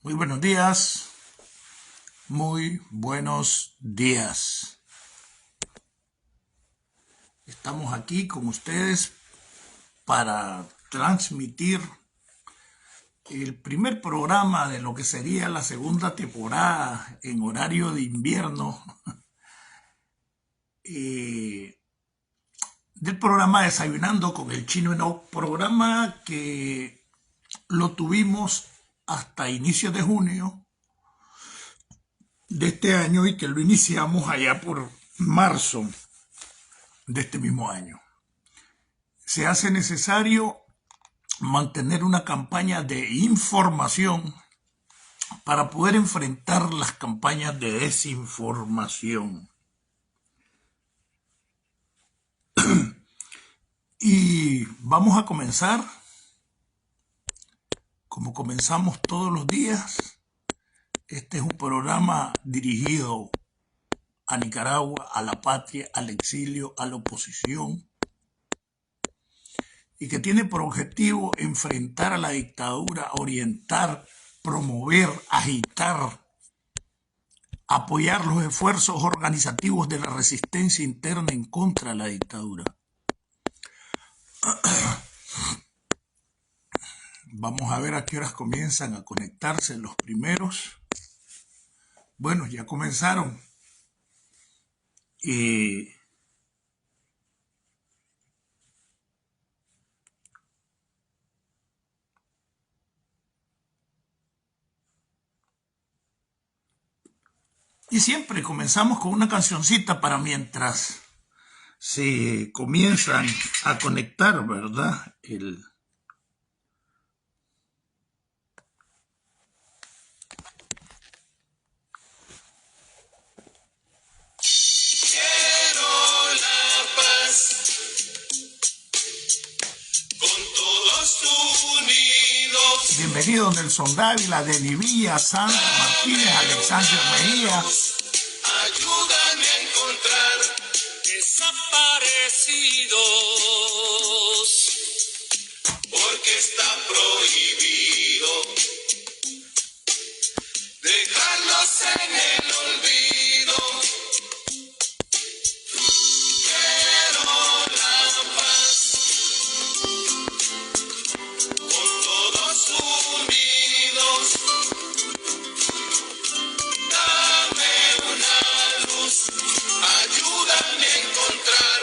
Muy buenos días, muy buenos días. Estamos aquí con ustedes para transmitir el primer programa de lo que sería la segunda temporada en horario de invierno del programa Desayunando con el Chino Enoch, programa que lo tuvimos hasta inicios de junio de este año y que lo iniciamos allá por marzo de este mismo año. Se hace necesario mantener una campaña de información para poder enfrentar las campañas de desinformación. Y vamos a comenzar, como comenzamos todos los días. Este es un programa dirigido a Nicaragua, a la patria, al exilio, a la oposición, y que tiene por objetivo enfrentar a la dictadura, orientar, promover, agitar, apoyar los esfuerzos organizativos de la resistencia interna en contra de la dictadura. Vamos a ver a qué horas comienzan a conectarse los primeros. Bueno, ya comenzaron. Y siempre comenzamos con una cancioncita para mientras se comienzan a conectar, ¿verdad? Bienvenido Nelson Dávila, Deni Villa, Sandra Martínez, Alexander Mejía. Ayúdame a encontrar desaparecidos, porque está prohibido dejarlos en el olvido. Quiero la paz, con todos unidos. Dame una luz, ayúdame a encontrar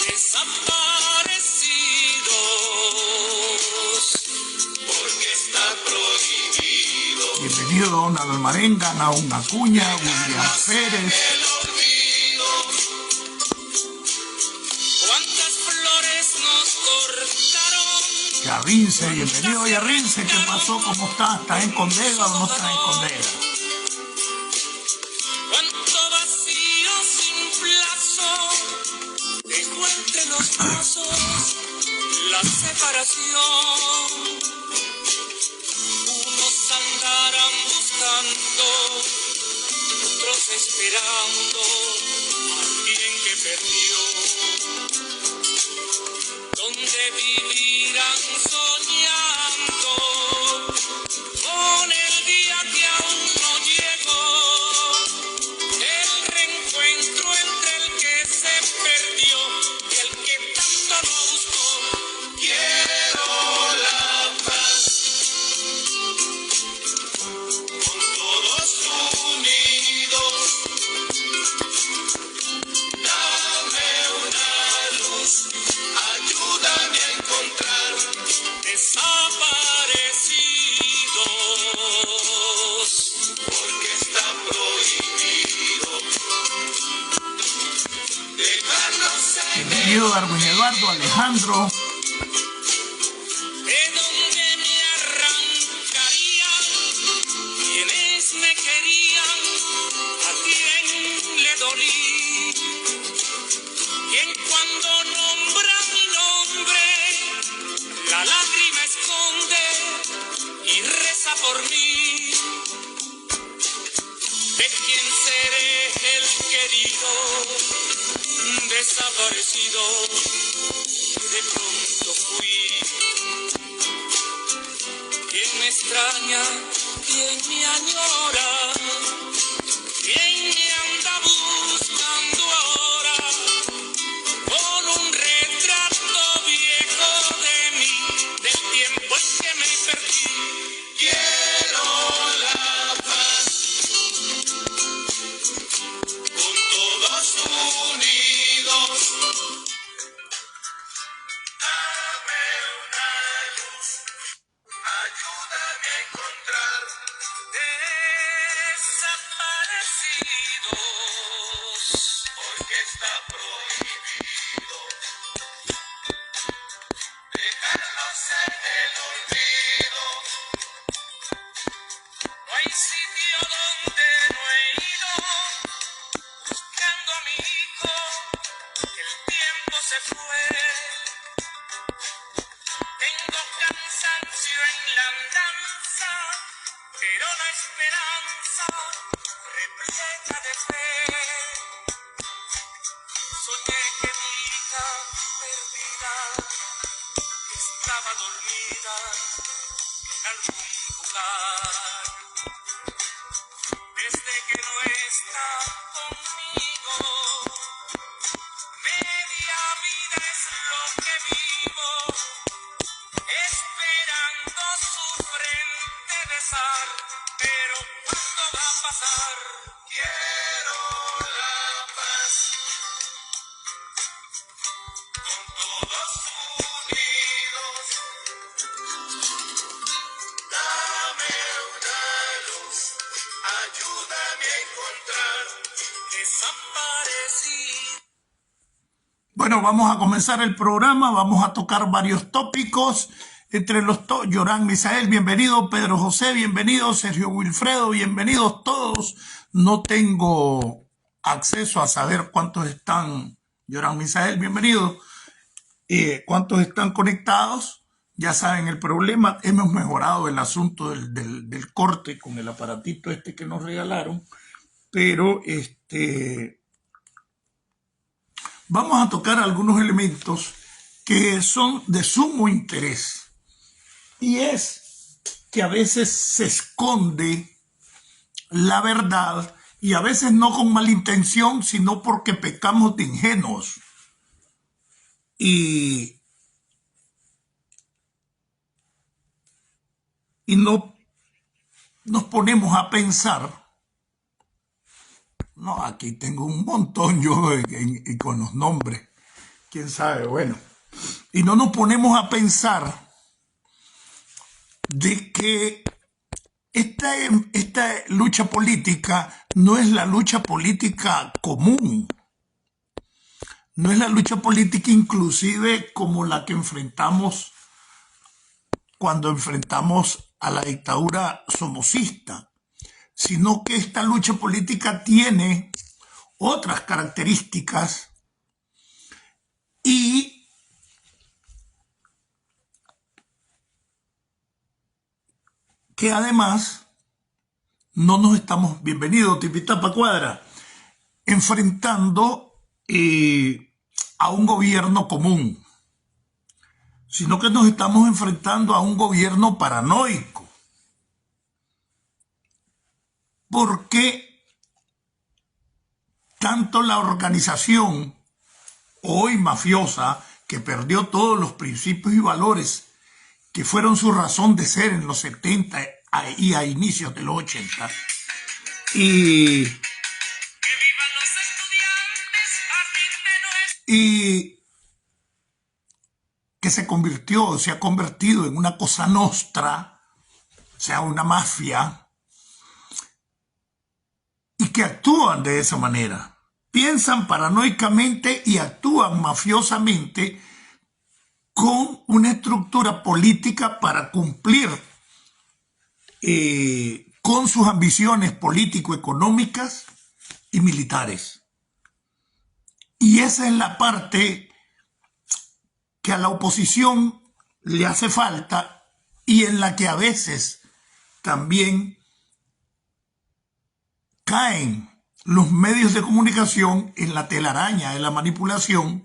desaparecidos, porque está prohibido. Bienvenido Donald Almarenga, Naum Acuña, William Pérez. El olvido. ¿Cuántas flores nos cortaron? Yarrince, bienvenido Yarrince, ¿qué pasó? ¿Cómo está? ¿Está en Condega o no está en Condega? Cuánto vacío sin plazo dejó entre los pasos la separación. Unos andarán buscando, otros esperando a alguien que perdió. Donde vivirán soñando con el día que aún no llegó, el reencuentro entre el que se perdió y el que tanto lo buscó. Quiero la paz, con todos unidos. Dame una luz, ayúdame a encontrar desaparecidos, porque está prohibido dejarlos en el Bienvenido Darwin Eduardo, Alejandro. de donde me arrancarían quienes me querían, a quien le dolí, quien cuando nombra mi nombre la lágrima esconde y reza por mí. De quien seré el querido desaparecido que de pronto fui. Quien me extraña, ¿Quién me añora? ¿Quién me anda buscando ahora con un retrato viejo de mí, del tiempo en que me perdí? Quiero la paz, con todos unidos. Dame una luz, ayúdame a encontrar desaparecidos, porque está prohibido dejarlos en el olvido. No hay sitio donde no he ido buscando a mi hijo, que el tiempo se fue. Tengo cansancio en la andanza, pero la esperanza repleta de fe. Soñé que mi hija perdida estaba dormida en algún lugar. Desde que no está conmigo, media vida es lo que vivo, esperando su frente besar. Pero ¿cuándo va a pasar? Quiero la paz, con todos unidos. Dame una luz, ayúdame a encontrar desaparecido. Bueno, vamos a comenzar el programa, vamos a tocar varios tópicos, entre los Yoram Misael, bienvenido, Pedro José, bienvenido, Sergio Wilfredo, bienvenidos todos. No tengo acceso a saber cuántos están, Yoram Misael, bienvenido, cuántos están conectados. Ya saben el problema, hemos mejorado el asunto del corte con el aparatito este que nos regalaron, pero vamos a tocar algunos elementos que son de sumo interés. Y es que a veces se esconde la verdad, y a veces no con mala intención, sino porque pecamos de ingenuos. Y no nos ponemos a pensar. No, aquí tengo un montón yo y con los nombres. Quién sabe, bueno. Y no nos ponemos a pensar de que esta lucha política no es la lucha política común. No es la lucha política inclusive como la que enfrentamos cuando enfrentamos a la dictadura somocista, sino que esta lucha política tiene otras características y que además no nos estamos, bienvenido Tipitapa Cuadra, enfrentando a un gobierno común, sino que nos estamos enfrentando a un gobierno paranoico. Porque tanto la organización hoy mafiosa, que perdió todos los principios y valores que fueron su razón de ser en los 70 y a inicios de los 80, y que se ha convertido en una cosa nostra, o sea, una mafia, y que actúan de esa manera. Piensan paranoicamente y actúan mafiosamente con una estructura política para cumplir con sus ambiciones político-económicas y militares. Y esa es la parte que a la oposición le hace falta y en la que a veces también caen los medios de comunicación en la telaraña de la manipulación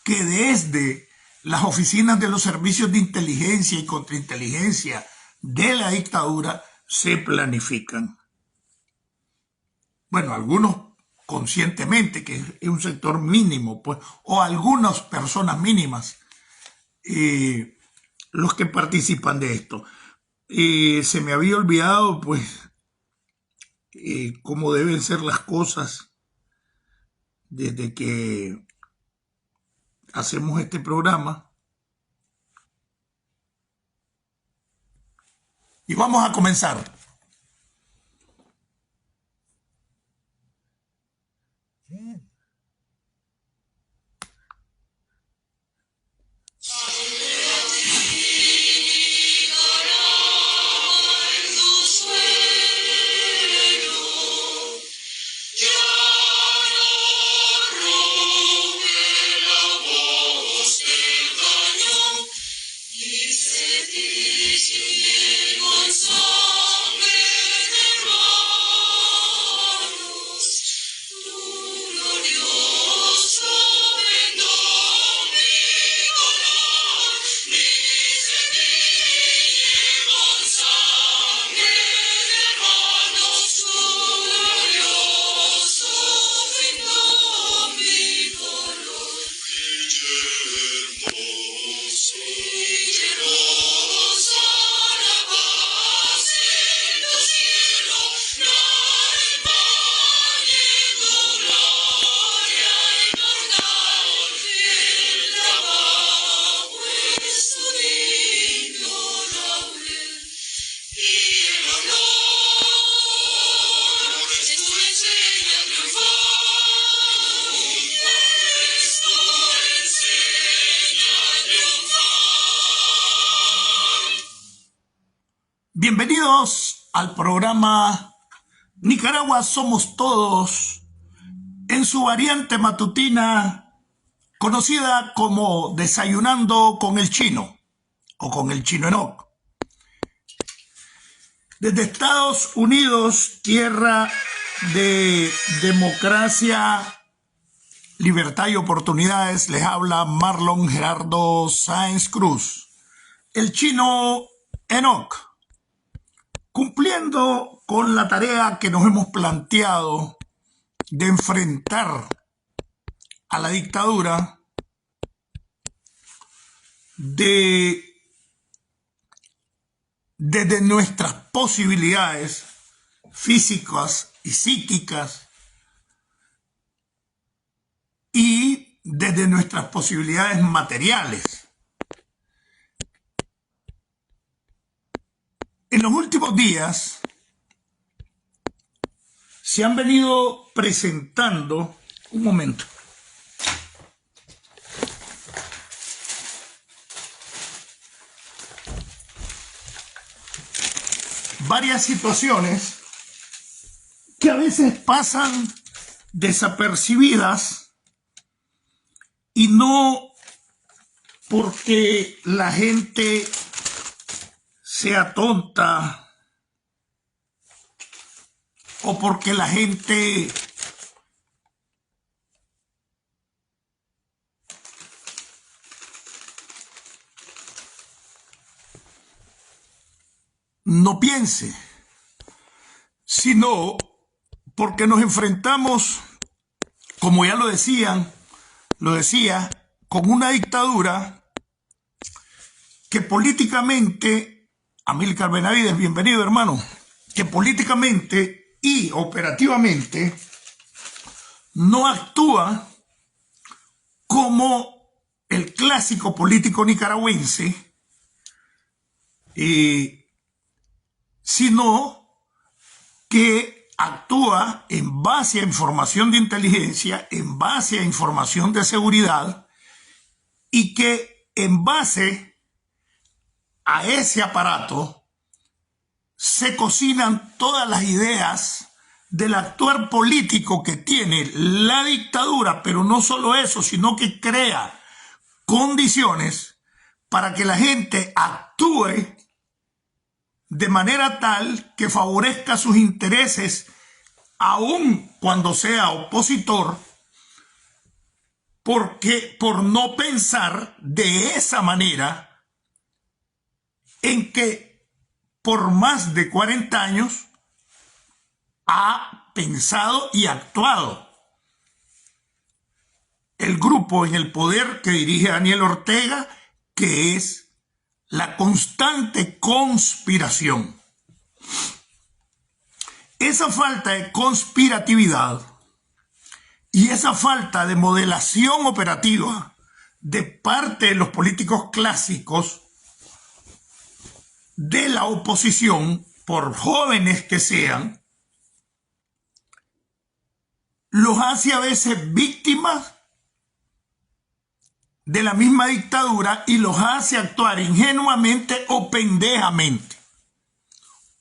que desde las oficinas de los servicios de inteligencia y contrainteligencia de la dictadura se planifican. Bueno, algunos conscientemente, que es un sector mínimo, pues, o algunas personas mínimas, los que participan de esto. Se me había olvidado, pues, cómo deben ser las cosas desde que hacemos este programa. Y vamos a comenzar. Bienvenidos al programa Nicaragua Somos Todos, en su variante matutina conocida como Desayunando con el Chino o con el Chino Enoch. Desde Estados Unidos, tierra de democracia, libertad y oportunidades, les habla Marlon Gerardo Sáenz Cruz, el Chino Enoch, cumpliendo con la tarea que nos hemos planteado de enfrentar a la dictadura, desde nuestras posibilidades físicas y psíquicas y desde nuestras posibilidades materiales. En los últimos días se han venido presentando, un momento, varias situaciones que a veces pasan desapercibidas, y no porque la gente sea tonta o porque la gente no piense, sino porque nos enfrentamos, como ya lo decía, con una dictadura que políticamente, Amílcar Benavides, bienvenido hermano, que políticamente y operativamente no actúa como el clásico político nicaragüense, sino que actúa en base a información de inteligencia, en base a información de seguridad, y que en base a ese aparato se cocinan todas las ideas del actuar político que tiene la dictadura, pero no solo eso, sino que crea condiciones para que la gente actúe de manera tal que favorezca sus intereses, aun cuando sea opositor, porque por no pensar de esa manera en que por más de 40 años ha pensado y actuado. El grupo en el poder que dirige Daniel Ortega, que es la constante conspiración. Esa falta de conspiratividad y esa falta de modelación operativa de parte de los políticos clásicos de la oposición, por jóvenes que sean, los hace a veces víctimas de la misma dictadura y los hace actuar ingenuamente o pendejamente.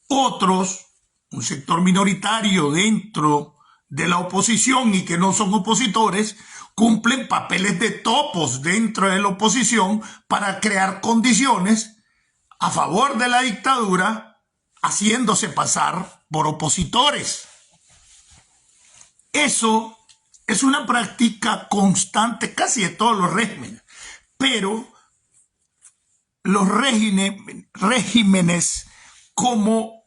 Otros, un sector minoritario dentro de la oposición y que no son opositores, cumplen papeles de topos dentro de la oposición para crear condiciones a favor de la dictadura, haciéndose pasar por opositores. Eso es una práctica constante casi de todos los regímenes, pero los regímenes como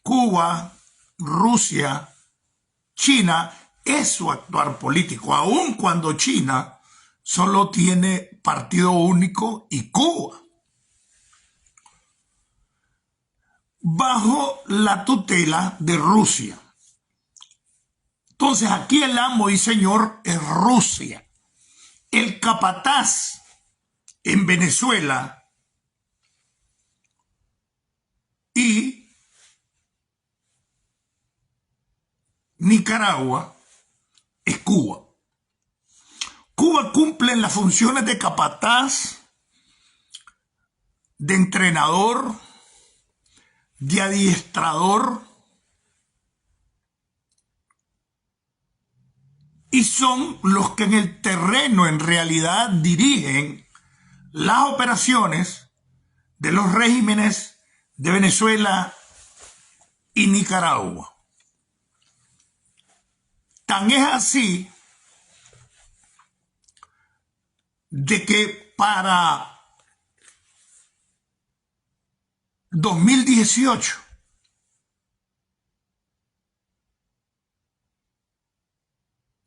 Cuba, Rusia, China, es su actuar político, aun cuando China solo tiene partido único y Cuba, bajo la tutela de Rusia. Entonces aquí el amo y señor es Rusia. El capataz en Venezuela y Nicaragua es Cuba. Cuba cumple las funciones de capataz, de entrenador, de adiestrador, y son los que en el terreno en realidad dirigen las operaciones de los regímenes de Venezuela y Nicaragua. Tan es así de que para 2018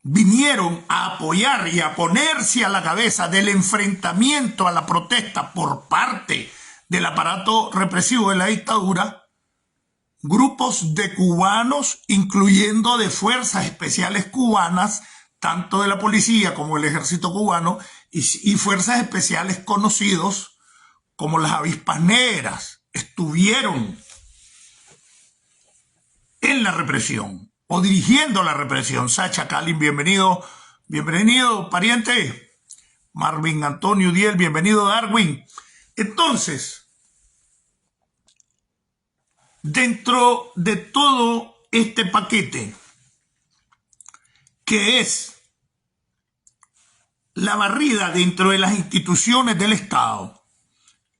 vinieron a apoyar y a ponerse a la cabeza del enfrentamiento a la protesta por parte del aparato represivo de la dictadura, grupos de cubanos, incluyendo de fuerzas especiales cubanas, tanto de la policía como del ejército cubano, y fuerzas especiales conocidos como las avispas negras, estuvieron en la represión o dirigiendo la represión. Sacha Kalin, bienvenido, bienvenido, pariente. Marvin Antonio Udiel, bienvenido, Darwin. Entonces, dentro de todo este paquete, que es la barrida dentro de las instituciones del Estado,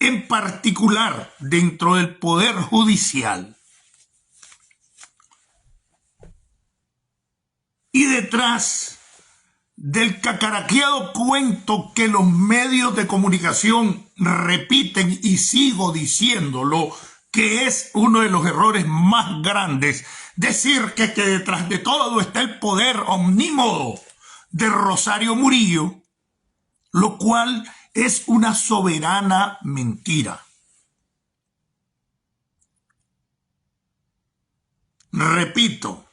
en particular dentro del Poder Judicial, y detrás del cacaraqueado cuento que los medios de comunicación repiten, y sigo diciéndolo, que es uno de los errores más grandes, decir que detrás de todo está el poder omnímodo de Rosario Murillo, lo cual es una soberana mentira. Repito,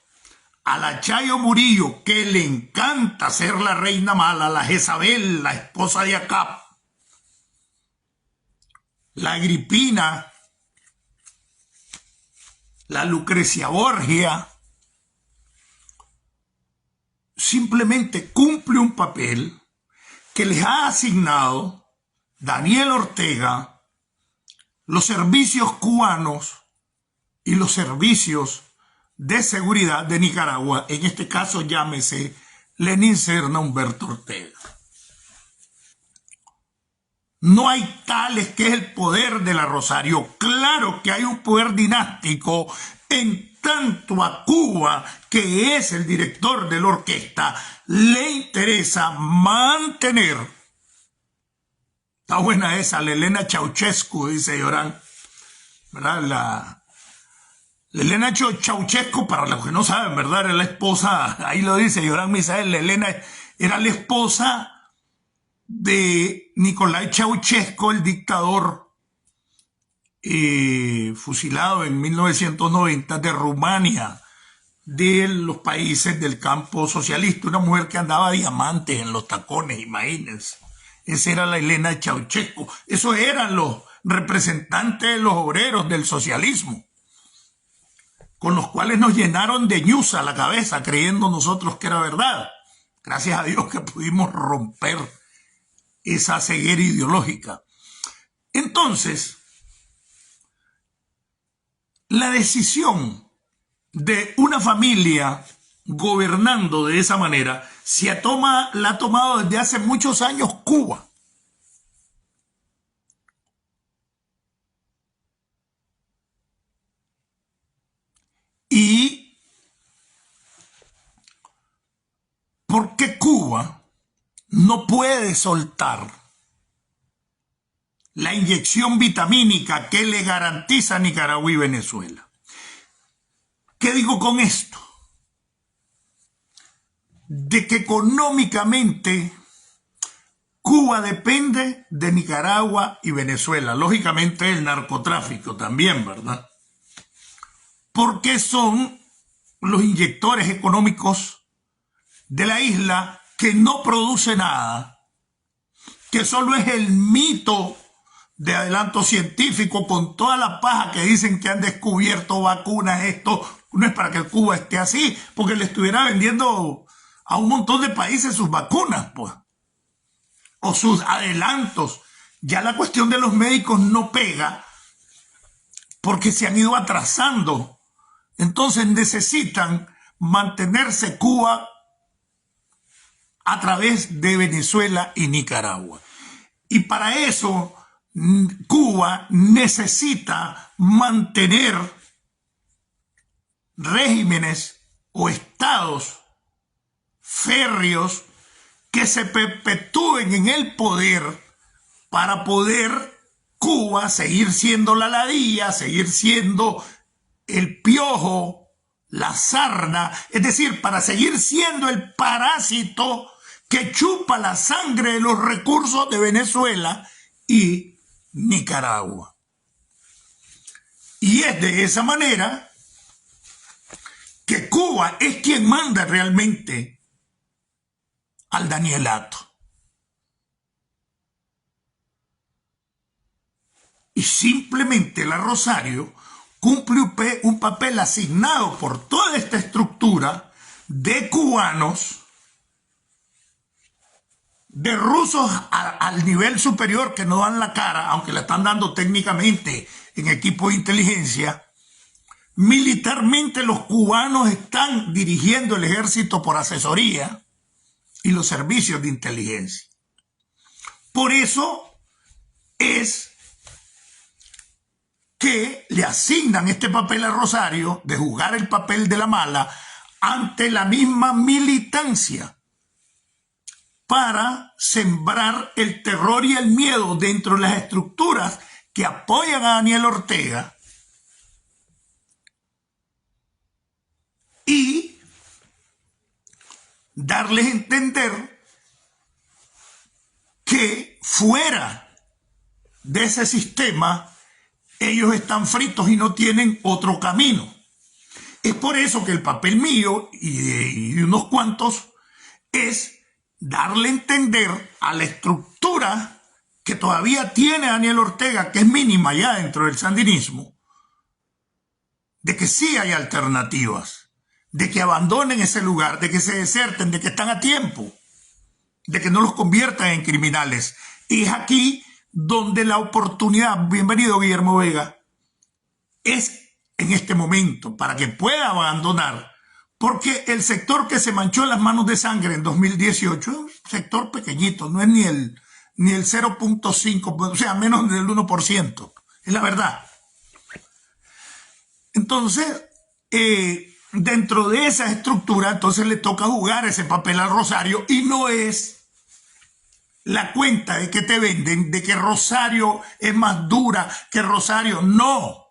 a la Chayo Murillo, que le encanta ser la reina mala, la Jezabel, la esposa de Acab, la Agripina, la Lucrecia Borgia, simplemente cumple un papel que les ha asignado Daniel Ortega, los servicios cubanos y los servicios de seguridad de Nicaragua, en este caso llámese Lenín Serna, Humberto Ortega. No hay tales que es el poder de la Rosario. Claro que hay un poder dinástico en tanto a Cuba, que es el director de la orquesta, le interesa mantener. Está buena esa, la Elena Ceausescu, dice Llorán. ¿verdad? La Elena Ceausescu, para los que no saben, ¿verdad? Era la esposa, ahí lo dice Yoram Misael, la Elena era la esposa de Nicolae Ceausescu, el dictador fusilado en 1990 de Rumania, de los países del campo socialista, una mujer que andaba a diamantes en los tacones, imagínense. Esa era la Elena Ceausescu. Esos eran los representantes de los obreros del socialismo, con los cuales nos llenaron de ñuza la cabeza, creyendo nosotros que era verdad. Gracias a Dios que pudimos romper esa ceguera ideológica. Entonces, la decisión de una familia gobernando de esa manera la ha tomado desde hace muchos años Cuba. Y porque Cuba no puede soltar la inyección vitamínica que le garantiza a Nicaragua y Venezuela. ¿Qué digo con esto? De que económicamente Cuba depende de Nicaragua y Venezuela. Lógicamente el narcotráfico también, ¿verdad? Porque son los inyectores económicos de la isla, que no produce nada, que solo es el mito de adelanto científico con toda la paja que dicen que han descubierto vacunas. Esto no es para que Cuba esté así, porque le estuviera vendiendo a un montón de países sus vacunas, pues, o sus adelantos. Ya la cuestión de los médicos no pega porque se han ido atrasando. Entonces necesitan mantenerse Cuba a través de Venezuela y Nicaragua. Y para eso Cuba necesita mantener regímenes o estados férreos que se perpetúen en el poder para poder Cuba seguir siendo la ladilla, seguir siendo el piojo, la sarna, es decir, para seguir siendo el parásito que chupa la sangre de los recursos de Venezuela y Nicaragua. Y es de esa manera que Cuba es quien manda realmente al Danielato. Y simplemente la Rosario cumple un papel asignado por toda esta estructura de cubanos, de rusos al nivel superior que no dan la cara, aunque la están dando técnicamente en equipo de inteligencia. Militarmente los cubanos están dirigiendo el ejército por asesoría y los servicios de inteligencia. Por eso es que le asignan este papel a Rosario de jugar el papel de la mala ante la misma militancia, para sembrar el terror y el miedo dentro de las estructuras que apoyan a Daniel Ortega y darles a entender que fuera de ese sistema ellos están fritos y no tienen otro camino. Es por eso que el papel mío y de unos cuantos es darle a entender a la estructura que todavía tiene Daniel Ortega, que es mínima ya dentro del sandinismo, de que sí hay alternativas, de que abandonen ese lugar, de que se deserten, de que están a tiempo, de que no los conviertan en criminales. Y es aquí donde la oportunidad, bienvenido Guillermo Vega, es en este momento para que pueda abandonar, porque el sector que se manchó las manos de sangre en 2018 es un sector pequeñito, no es ni el 0.5, o sea, menos del 1%, es la verdad. Entonces, dentro de esa estructura, entonces le toca jugar ese papel al Rosario, y no es la cuenta de que te venden, de que Rosario es más dura que Rosario, no.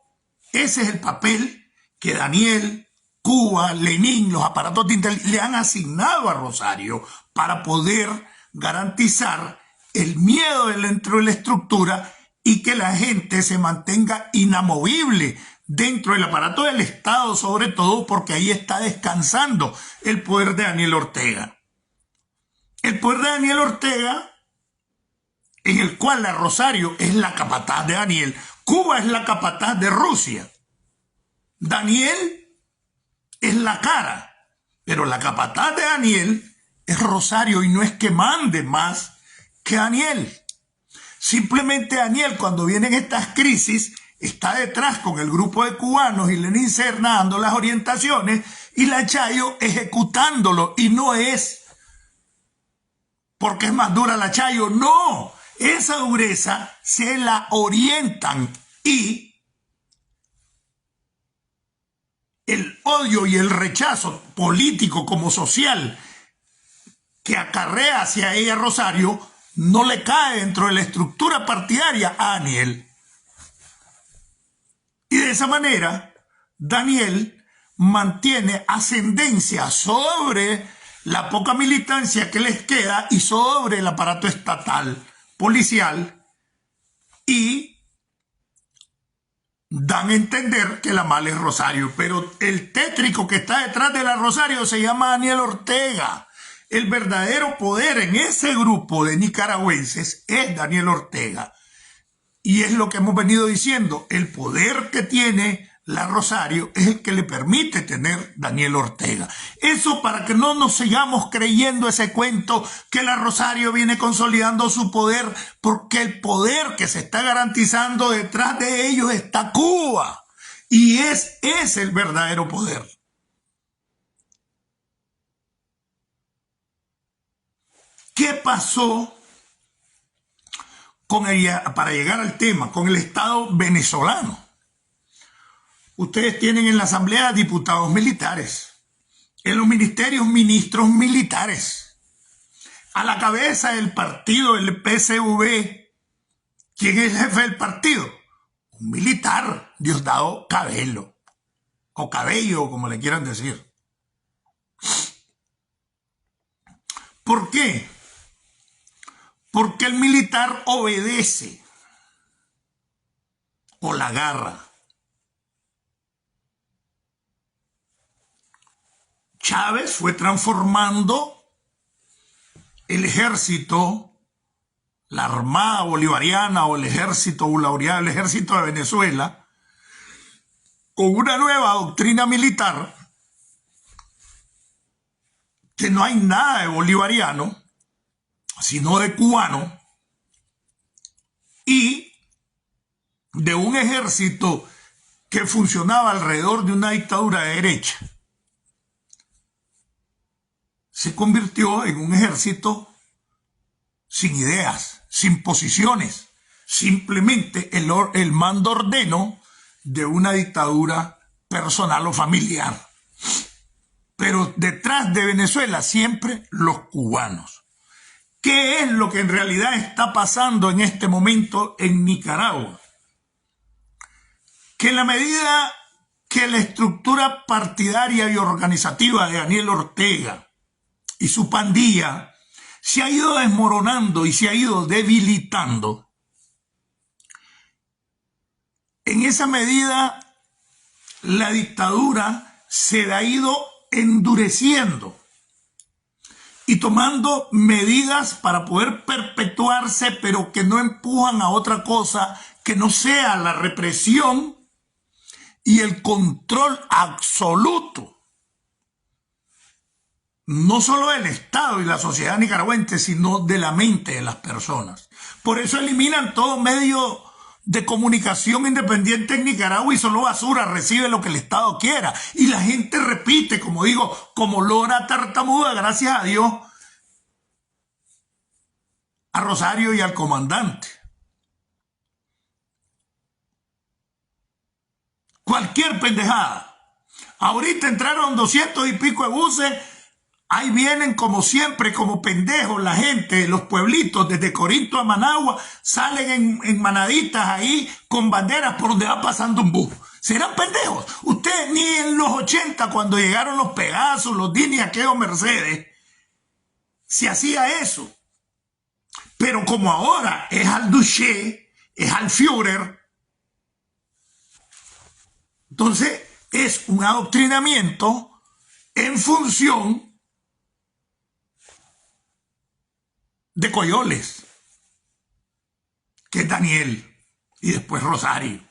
Ese es el papel que Daniel, Cuba, Lenín, los aparatos de inteligencia le han asignado a Rosario para poder garantizar el miedo dentro de la estructura y que la gente se mantenga inamovible dentro del aparato del Estado, sobre todo porque ahí está descansando el poder de Daniel Ortega. El poder de Daniel Ortega, en el cual la Rosario es la capataz de Daniel, Cuba es la capataz de Rusia. Daniel es la cara, pero la capataz de Daniel es Rosario y no es que mande más que Daniel. Simplemente Daniel, cuando vienen estas crisis, está detrás con el grupo de cubanos y Lenín Serna dando las orientaciones y la Chayo ejecutándolo. Y no es porque es más dura la Chayo, no. Esa dureza se la orientan y el odio y el rechazo político como social que acarrea hacia ella Rosario no le cae dentro de la estructura partidaria a Daniel. Y de esa manera, Daniel mantiene ascendencia sobre la poca militancia que les queda y sobre el aparato estatal, policial, y dan a entender que la mala es Rosario. Pero el tétrico que está detrás de la Rosario se llama Daniel Ortega. El verdadero poder en ese grupo de nicaragüenses es Daniel Ortega. Y es lo que hemos venido diciendo, el poder que tiene la Rosario es el que le permite tener Daniel Ortega. Eso para que no nos sigamos creyendo ese cuento que la Rosario viene consolidando su poder, porque el poder que se está garantizando detrás de ellos está Cuba. Y es el verdadero poder. ¿Qué pasó con ella, para llegar al tema, con el Estado venezolano? Ustedes tienen en la Asamblea diputados militares, en los ministerios ministros militares, a la cabeza del partido, el PSV. ¿Quién es el jefe del partido? Un militar, Diosdado Cabello, o Cabello, como le quieran decir. ¿Por qué? Porque el militar obedece o la agarra. Chávez fue transformando el ejército, la Armada Bolivariana o el ejército bolivariano, el ejército de Venezuela, con una nueva doctrina militar que no hay nada de bolivariano, sino de cubano, y de un ejército que funcionaba alrededor de una dictadura de derecha. Se convirtió en un ejército sin ideas, sin posiciones, simplemente el mando ordeno de una dictadura personal o familiar. Pero detrás de Venezuela siempre los cubanos. ¿Qué es lo que en realidad está pasando en este momento en Nicaragua? Que en la medida que la estructura partidaria y organizativa de Daniel Ortega y su pandilla se ha ido desmoronando y se ha ido debilitando, en esa medida la dictadura se ha ido endureciendo y tomando medidas para poder perpetuarse, pero que no empujan a otra cosa que no sea la represión y el control absoluto, no solo del Estado y la sociedad nicaragüense, sino de la mente de las personas. Por eso eliminan todo medio de comunicación independiente en Nicaragua y solo basura recibe lo que el Estado quiera. Y la gente repite, como digo, como lora tartamuda, gracias a Dios, a Rosario y al comandante. Cualquier pendejada. Ahorita entraron 200 y pico de buses. Ahí vienen como siempre, como pendejos la gente, los pueblitos, desde Corinto a Managua, salen en manaditas ahí con banderas por donde va pasando un bus. Serán pendejos. Usted ni en los 80, cuando llegaron los Pegasus, los Dini, aquellos Mercedes, se hacía eso. Pero como ahora es al Duché, es al Führer, entonces es un adoctrinamiento en función de Coyoles, que es Daniel, y después Rosario.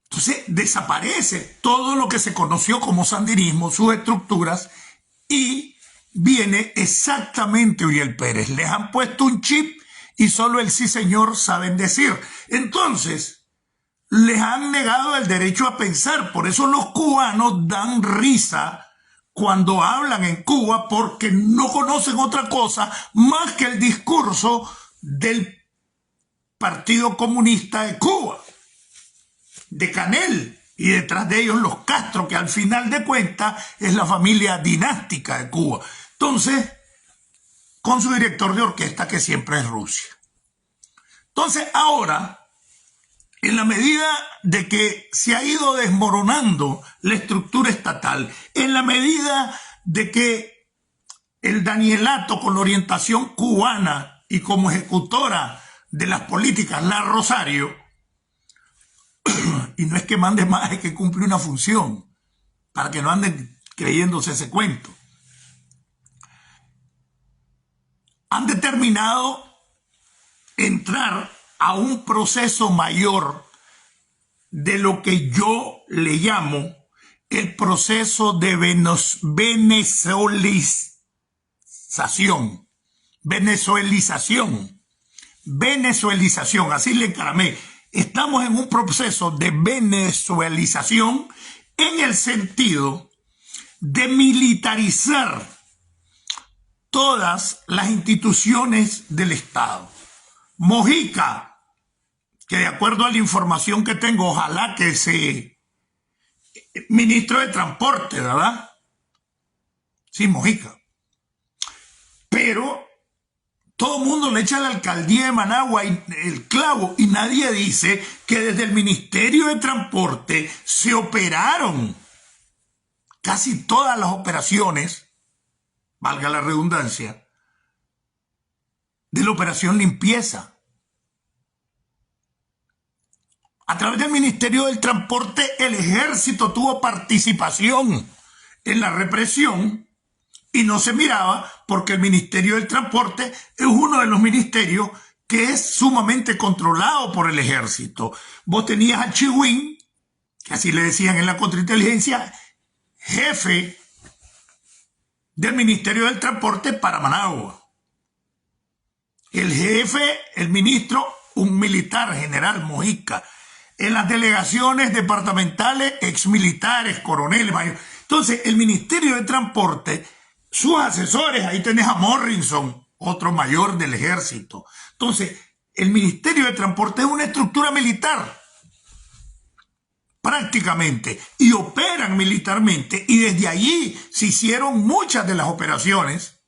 Entonces desaparece todo lo que se conoció como sandinismo, sus estructuras, y viene exactamente Uriel Pérez. Les han puesto un chip y solo el sí señor saben decir. Entonces les han negado el derecho a pensar. Por eso los cubanos dan risa cuando hablan en Cuba, porque no conocen otra cosa más que el discurso del Partido Comunista de Cuba, de Canel, y detrás de ellos los Castro, que al final de cuentas es la familia dinástica de Cuba. Entonces, con su director de orquesta, que siempre es Rusia. Entonces, ahora, en la medida de que se ha ido desmoronando la estructura estatal, en la medida de que el Danielato, con la orientación cubana y como ejecutora de las políticas, la Rosario, y no es que mande más, es que cumple una función, para que no anden creyéndose ese cuento, han determinado entrar a un proceso mayor de lo que yo le llamo el proceso de venezuelización, así le encaramé. Estamos en un proceso de venezuelización en el sentido de militarizar todas las instituciones del Estado. Mojica, que de acuerdo a la información que tengo, ojalá que sea ministro de Transporte, ¿verdad? Sí, Mojica. Pero todo el mundo le echa a la alcaldía de Managua el clavo, y nadie dice que desde el Ministerio de Transporte se operaron casi todas las operaciones, valga la redundancia, de la operación limpieza. A través del Ministerio del Transporte, el ejército tuvo participación en la represión y no se miraba, porque el Ministerio del Transporte es uno de los ministerios que es sumamente controlado por el ejército. Vos tenías a Chihuín, que así le decían en la contrainteligencia, jefe del Ministerio del Transporte para Managua. El jefe, el ministro, un militar, general Mojica. En las delegaciones departamentales, exmilitares, coroneles, mayores. Entonces, el Ministerio de Transporte, sus asesores, ahí tenés a Morrison, otro mayor del ejército. Entonces, el Ministerio de Transporte es una estructura militar, prácticamente, y operan militarmente, y desde allí se hicieron muchas de las operaciones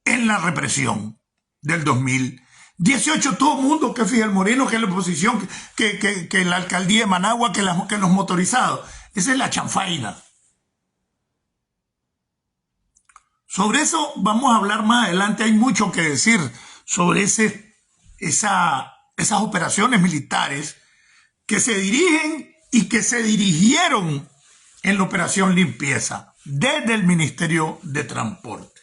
en la represión del 2018. Todo el mundo, que Fidel Moreno, que la oposición, que la alcaldía de Managua, que los motorizados. Esa es la chanfaina. Sobre eso vamos a hablar más adelante. Hay mucho que decir sobre esas operaciones militares que se dirigen y que se dirigieron en la operación limpieza desde el Ministerio de Transporte.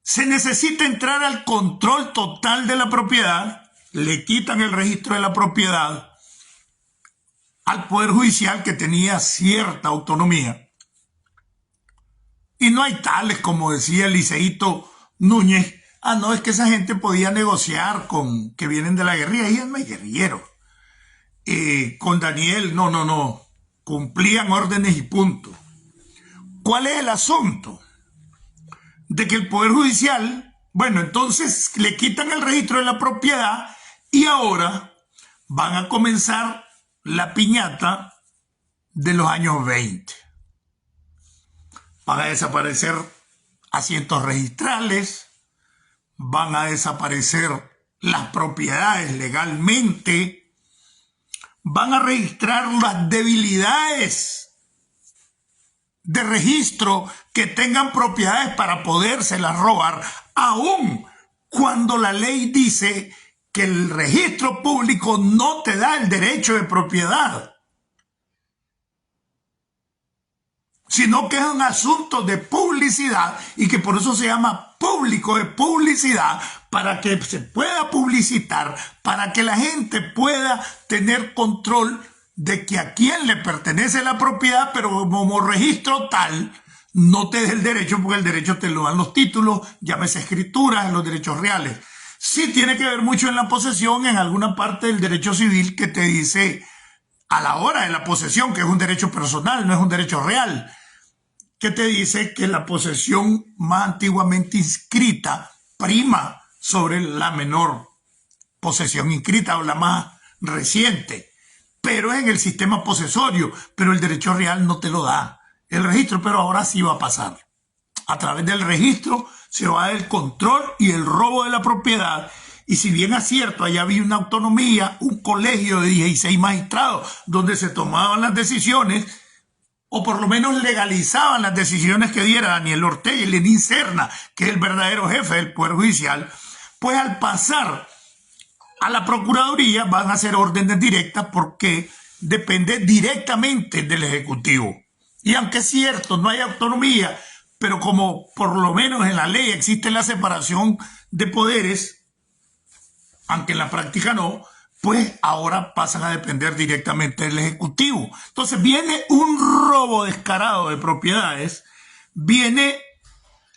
Se necesita entrar al control total de la propiedad. Le quitan el registro de la propiedad al Poder Judicial, que tenía cierta autonomía. Y no hay tales, como decía el liceíto Núñez, no, es que esa gente podía negociar con que vienen de la guerrilla, y él no es guerrillero. Con Daniel, no, cumplían órdenes y punto. ¿Cuál es el asunto? De que el Poder Judicial, bueno, entonces le quitan el registro de la propiedad y ahora van a comenzar la piñata de los años 20. Van a desaparecer asientos registrales, van a desaparecer las propiedades legalmente, van a registrar las debilidades de registro que tengan propiedades para podérselas robar, aun cuando la ley dice que el registro público no te da el derecho de propiedad, sino que es un asunto de publicidad y que por eso se llama público de publicidad, para que se pueda publicitar, para que la gente pueda tener control de que a quién le pertenece la propiedad, pero como registro tal no te dé el derecho, porque el derecho te lo dan los títulos, llámese escrituras, los derechos reales. Sí tiene que ver mucho en la posesión, en alguna parte del derecho civil que te dice a la hora de la posesión, que es un derecho personal, no es un derecho real, que te dice que la posesión más antiguamente inscrita prima sobre la menor posesión inscrita o la más reciente, pero es en el sistema posesorio, pero el derecho real no te lo da el registro, pero ahora sí va a pasar. A través del registro se va a dar el control y el robo de la propiedad. Y si bien es cierto, allá había una autonomía, un colegio de 16 magistrados donde se tomaban las decisiones, o por lo menos legalizaban las decisiones que diera Daniel Ortega y Lenín Serna, que es el verdadero jefe del Poder Judicial, pues al pasar a la Procuraduría van a ser órdenes directas porque depende directamente del Ejecutivo. Y aunque es cierto, no hay autonomía, pero como por lo menos en la ley existe la separación de poderes, aunque en la práctica no, pues ahora pasan a depender directamente del Ejecutivo. Entonces viene un robo descarado de propiedades, viene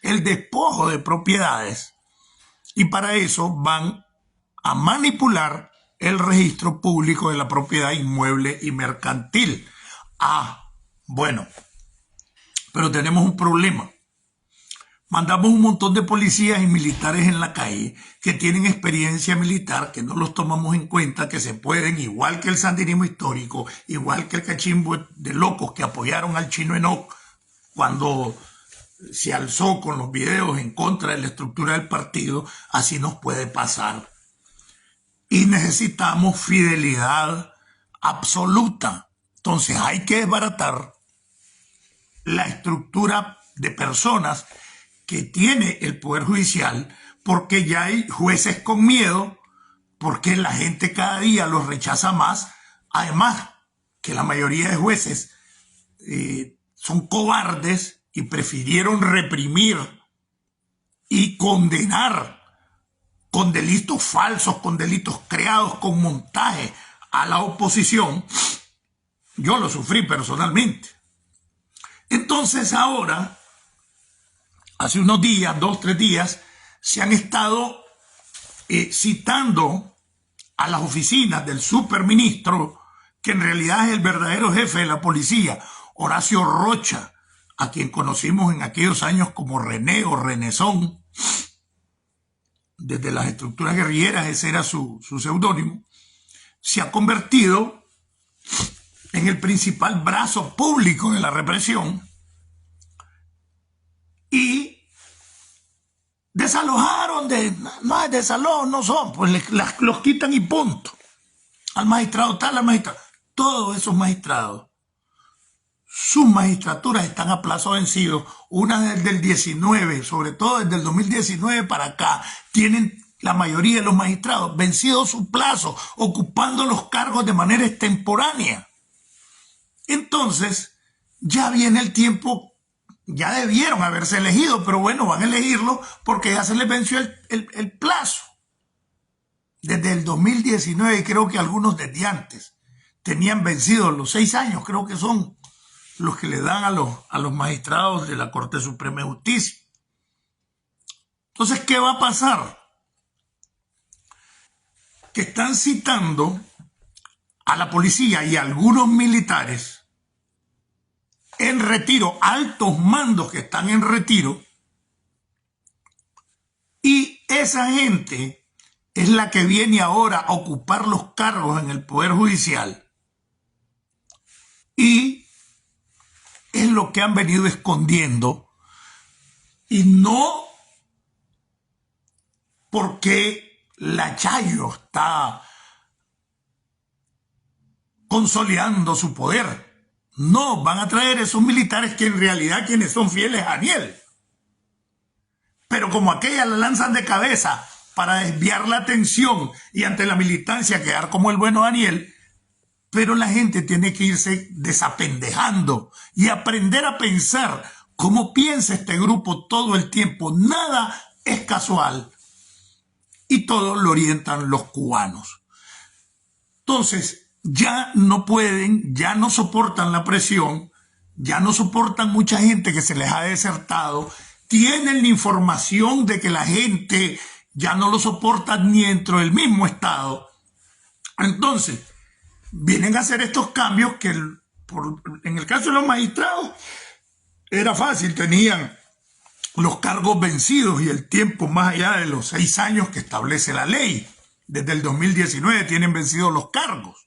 el despojo de propiedades, y para eso van a manipular el registro público de la propiedad inmueble y mercantil. Bueno, pero tenemos un problema. Mandamos un montón de policías y militares en la calle que tienen experiencia militar, que no los tomamos en cuenta, que se pueden, igual que el sandinismo histórico, igual que el cachimbo de locos que apoyaron al Chino Enoc cuando se alzó con los videos en contra de la estructura del partido, así nos puede pasar. Y necesitamos fidelidad absoluta. Entonces hay que desbaratar la estructura de personas que tiene el Poder Judicial, porque ya hay jueces con miedo, porque la gente cada día los rechaza más. Además, que la mayoría de jueces son cobardes y prefirieron reprimir y condenar con delitos falsos, con delitos creados, con montaje a la oposición. Yo lo sufrí personalmente. Entonces ahora, hace unos días, 2, 3 días, se han estado citando a las oficinas del superministro, que en realidad es el verdadero jefe de la policía, Horacio Rocha, a quien conocimos en aquellos años como René o Renezón. Desde las estructuras guerrilleras, ese era su seudónimo. Se ha convertido en el principal brazo público de la represión, y desalojaron, no es desalojo, no son, pues los quitan y punto. Al magistrado tal, al magistrado. Todos esos magistrados, sus magistraturas están a plazo vencido, una desde el 19, sobre todo desde el 2019 para acá, tienen la mayoría de los magistrados vencido su plazo, ocupando los cargos de manera extemporánea. Entonces, ya viene el tiempo, ya debieron haberse elegido, pero bueno, van a elegirlo porque ya se les venció el plazo. Desde el 2019, y creo que algunos desde antes, tenían vencidos los 6 años, creo que son los que le dan a los magistrados de la Corte Suprema de Justicia. Entonces, ¿qué va a pasar? Que están citando a la policía y a algunos militares en retiro, altos mandos que están en retiro, y esa gente es la que viene ahora a ocupar los cargos en el Poder Judicial, y es lo que han venido escondiendo, y no porque la Chayo está consolidando su poder. No, van a traer esos militares que en realidad quienes son fieles a Aniel. Pero como aquella la lanzan de cabeza para desviar la atención y ante la militancia quedar como el bueno Daniel, pero la gente tiene que irse desapendejando y aprender a pensar cómo piensa este grupo todo el tiempo. Nada es casual y todo lo orientan los cubanos. Entonces, ya no pueden, ya no soportan la presión, ya no soportan mucha gente que se les ha desertado, tienen la información de que la gente ya no lo soporta ni dentro del mismo Estado. Entonces, vienen a hacer estos cambios que en el caso de los magistrados era fácil, tenían los cargos vencidos y el tiempo más allá de los 6 años que establece la ley. Desde el 2019 tienen vencidos los cargos.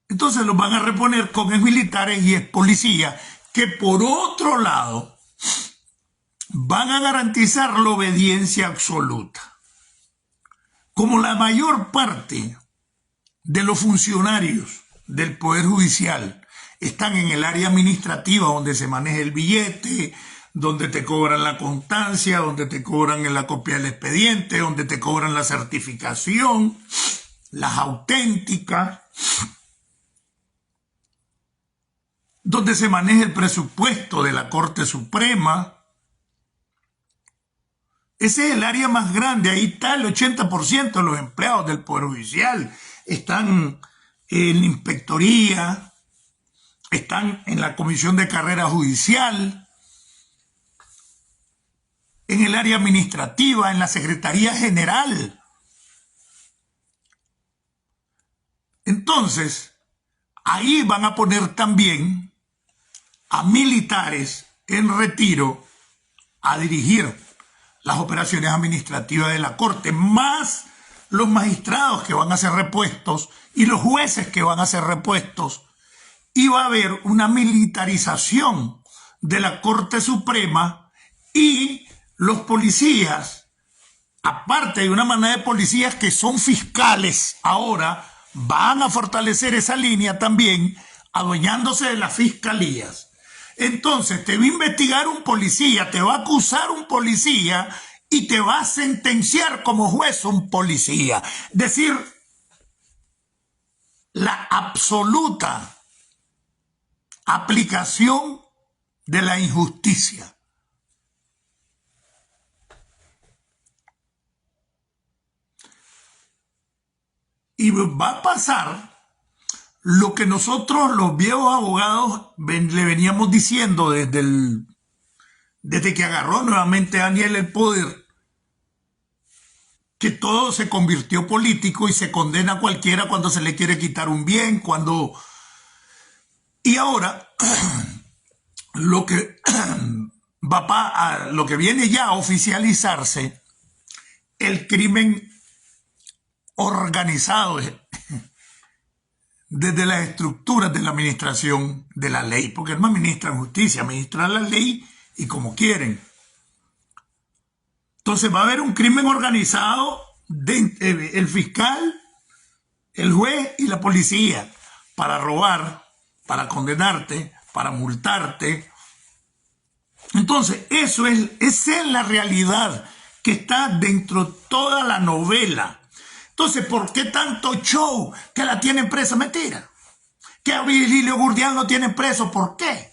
Entonces los van a reponer con exmilitares y expolicías que por otro lado van a garantizar la obediencia absoluta. Como la mayor parte de los funcionarios del Poder Judicial están en el área administrativa donde se maneja el billete, donde te cobran la constancia, donde te cobran la copia del expediente, donde te cobran la certificación, las auténticas, donde se maneja el presupuesto de la Corte Suprema. Ese es el área más grande, ahí está el 80% de los empleados del Poder Judicial. Están en la inspectoría, están en la Comisión de Carrera Judicial, en el área administrativa, en la Secretaría General. Entonces, ahí van a poner también a militares en retiro a dirigir las operaciones administrativas de la Corte, más los magistrados que van a ser repuestos y los jueces que van a ser repuestos. Y va a haber una militarización de la Corte Suprema y los policías, aparte de una manera de policías que son fiscales ahora, van a fortalecer esa línea también, adueñándose de las fiscalías. Entonces te va a investigar un policía, te va a acusar un policía y te va a sentenciar como juez un policía. Es decir, la absoluta aplicación de la injusticia. Y va a pasar lo que nosotros los viejos abogados le veníamos diciendo desde que agarró nuevamente Daniel el poder, que todo se convirtió político y se condena a cualquiera cuando se le quiere quitar un bien, cuando... Y ahora, lo que viene ya a oficializarse, el crimen organizado desde las estructuras de la administración de la ley, porque no administran justicia, administran la ley y como quieren. Entonces va a haber un crimen organizado el fiscal, el juez y la policía para robar, para condenarte, para multarte. Entonces esa es la realidad que está dentro de toda la novela. Entonces, ¿por qué tanto show que la tienen presa? Mentira. Que a Virgilio Gurdián lo tienen preso, ¿por qué?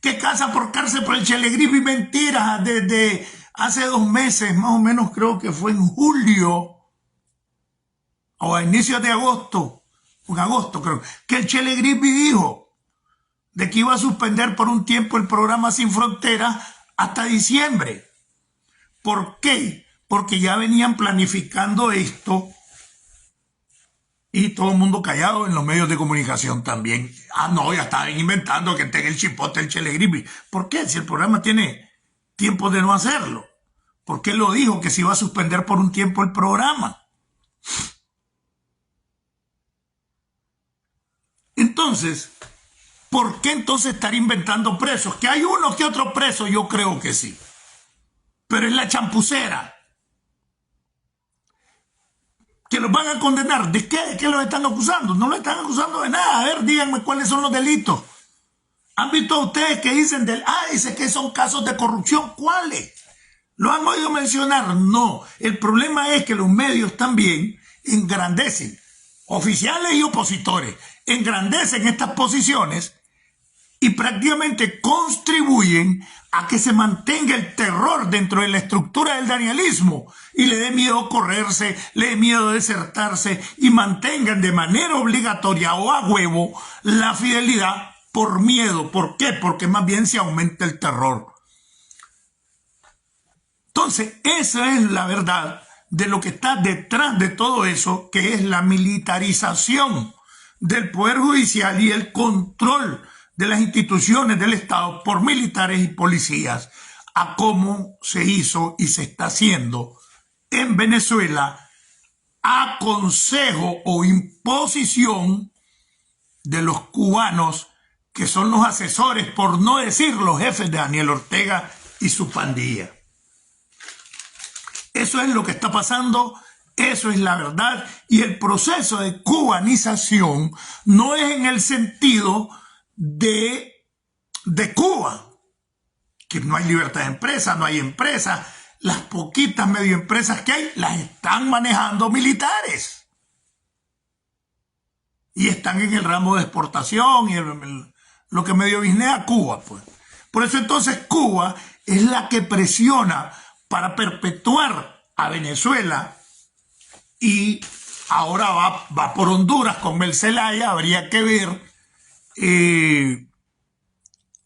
Que casa por cárcel por el Chelegripi, mentiras, desde hace 2 meses, más o menos creo que fue en julio, o a inicios de agosto, en agosto creo, que el Chelegripi dijo de que iba a suspender por un tiempo el programa Sin Fronteras hasta diciembre. ¿Por qué? Porque ya venían planificando esto y todo el mundo callado en los medios de comunicación también. Ah, no, ya estaban inventando que tenga el chipote, el Chelegripi. ¿Por qué? Si el programa tiene tiempo de no hacerlo. ¿Por qué lo dijo que se iba a suspender por un tiempo el programa? Entonces, ¿por qué entonces estar inventando presos? Que hay uno que otro preso, yo creo que sí. pero es la champucera. Que los van a condenar. ¿De qué? ¿De qué los están acusando? No los están acusando de nada. A ver, díganme cuáles son los delitos. ¿Han visto ustedes que dicen dice que son casos de corrupción? ¿Cuáles? ¿Lo han oído mencionar? No. El problema es que los medios también engrandecen, oficiales y opositores, engrandecen estas posiciones y prácticamente contribuyen a que se mantenga el terror dentro de la estructura del danielismo y le dé miedo correrse, le dé miedo desertarse y mantengan de manera obligatoria o a huevo la fidelidad por miedo. ¿Por qué? Porque más bien se aumenta el terror. Entonces, esa es la verdad de lo que está detrás de todo eso, que es la militarización del Poder Judicial y el control de las instituciones del Estado por militares y policías, a cómo se hizo y se está haciendo en Venezuela a consejo o imposición de los cubanos, que son los asesores, por no decir los jefes de Daniel Ortega y su pandilla. Eso es lo que está pasando, eso es la verdad, y el proceso de cubanización no es en el sentido de Cuba, que no hay libertad de empresa, no hay empresas, las poquitas medio empresas que hay las están manejando militares y están en el ramo de exportación y lo que medio bisnea Cuba, pues. Por eso entonces Cuba es la que presiona para perpetuar a Venezuela, y ahora va por Honduras con Mel Zelaya. Habría que ver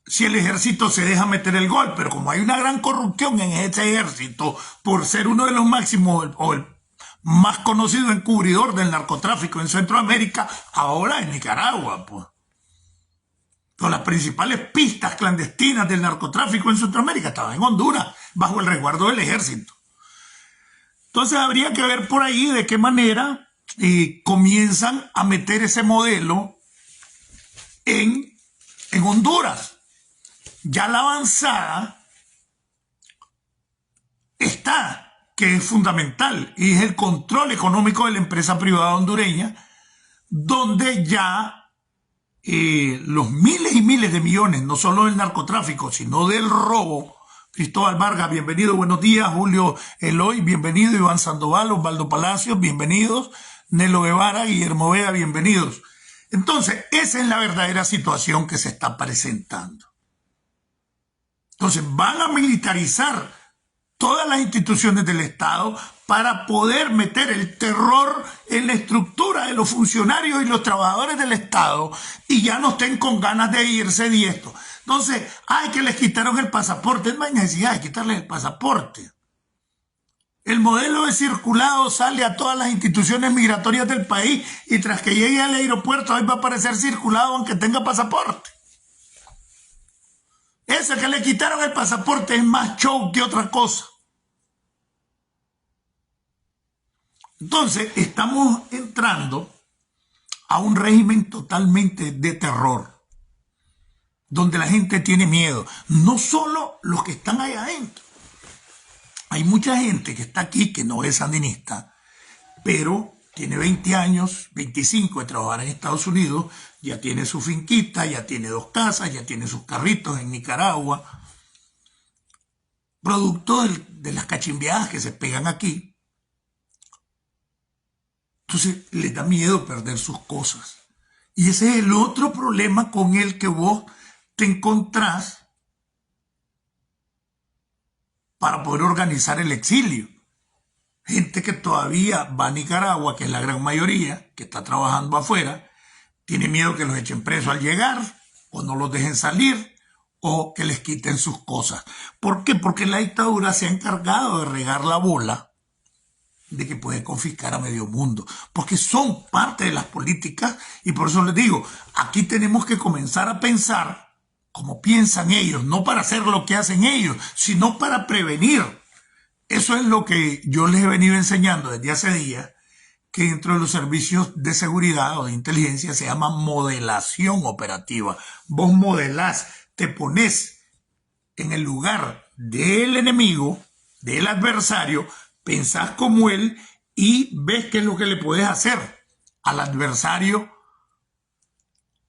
si el ejército se deja meter el gol, pero como hay una gran corrupción en ese ejército, por ser uno de los máximos o el más conocido encubridor del narcotráfico en Centroamérica, ahora en Nicaragua, pues. Con las principales pistas clandestinas del narcotráfico en Centroamérica estaban en Honduras, bajo el resguardo del ejército. Entonces habría que ver por ahí de qué manera comienzan a meter ese modelo en Honduras. Ya la avanzada está, que es fundamental, y es el control económico de la empresa privada hondureña, donde ya los miles y miles de millones, no solo del narcotráfico, sino del robo. Cristóbal Vargas, bienvenido, buenos días. Julio Eloy, bienvenido. Iván Sandoval, Osvaldo Palacios, bienvenidos. Nelo Guevara, Guillermo Vega, bienvenidos. Entonces, esa es la verdadera situación que se está presentando. Entonces, van a militarizar todas las instituciones del Estado para poder meter el terror en la estructura de los funcionarios y los trabajadores del Estado, y ya no estén con ganas de irse de esto. Entonces, que les quitaron el pasaporte. No hay necesidad de quitarles el pasaporte. El modelo de circulado sale a todas las instituciones migratorias del país, y tras que llegue al aeropuerto ahí va a aparecer circulado aunque tenga pasaporte. Eso que le quitaron el pasaporte es más show que otra cosa. Entonces, estamos entrando a un régimen totalmente de terror, donde la gente tiene miedo. No solo los que están allá adentro. Hay mucha gente que está aquí que no es sandinista, pero tiene 20 años, 25 de trabajar en Estados Unidos, ya tiene su finquita, ya tiene 2 casas, ya tiene sus carritos en Nicaragua, producto de las cachimbeadas que se pegan aquí. Entonces les da miedo perder sus cosas. Y ese es el otro problema con el que vos te encontrás para poder organizar el exilio. Gente que todavía va a Nicaragua, que es la gran mayoría, que está trabajando afuera, tiene miedo que los echen presos al llegar, o no los dejen salir, o que les quiten sus cosas. ¿Por qué? Porque la dictadura se ha encargado de regar la bola de que puede confiscar a medio mundo, porque son parte de las políticas, y por eso les digo, aquí tenemos que comenzar a pensar como piensan ellos, no para hacer lo que hacen ellos, sino para prevenir. Eso es lo que yo les he venido enseñando desde hace días, que dentro de los servicios de seguridad o de inteligencia se llama modelación operativa. Vos modelás, te pones en el lugar del enemigo, del adversario, pensás como él y ves qué es lo que le puedes hacer al adversario.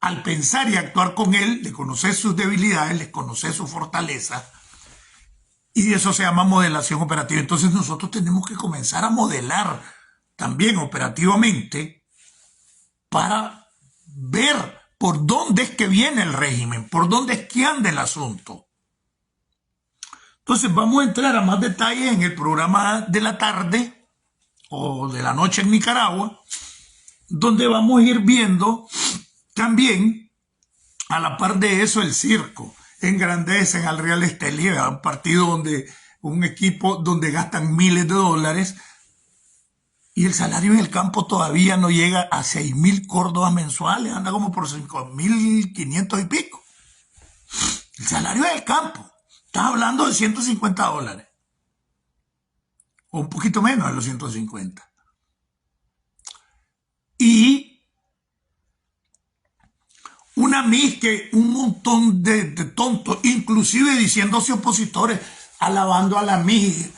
Al pensar y actuar con él, le conoces sus debilidades, le conoces su fortaleza, y eso se llama modelación operativa. Entonces nosotros tenemos que comenzar a modelar también operativamente para ver por dónde es que viene el régimen, por dónde es que anda el asunto. Entonces vamos a entrar a más detalles en el programa de la tarde o de la noche en Nicaragua, donde vamos a ir viendo también, a la par de eso, el circo. Engrandecen al Real Estelí, un partido donde un equipo donde gastan miles de dólares y el salario en el campo todavía no llega a 6.000 córdobas mensuales, anda como por 5.500 y pico. El salario del campo, estás hablando de 150 dólares, o un poquito menos de los 150. Y una MIS que un montón de tontos, inclusive diciéndose opositores, alabando a la MIS,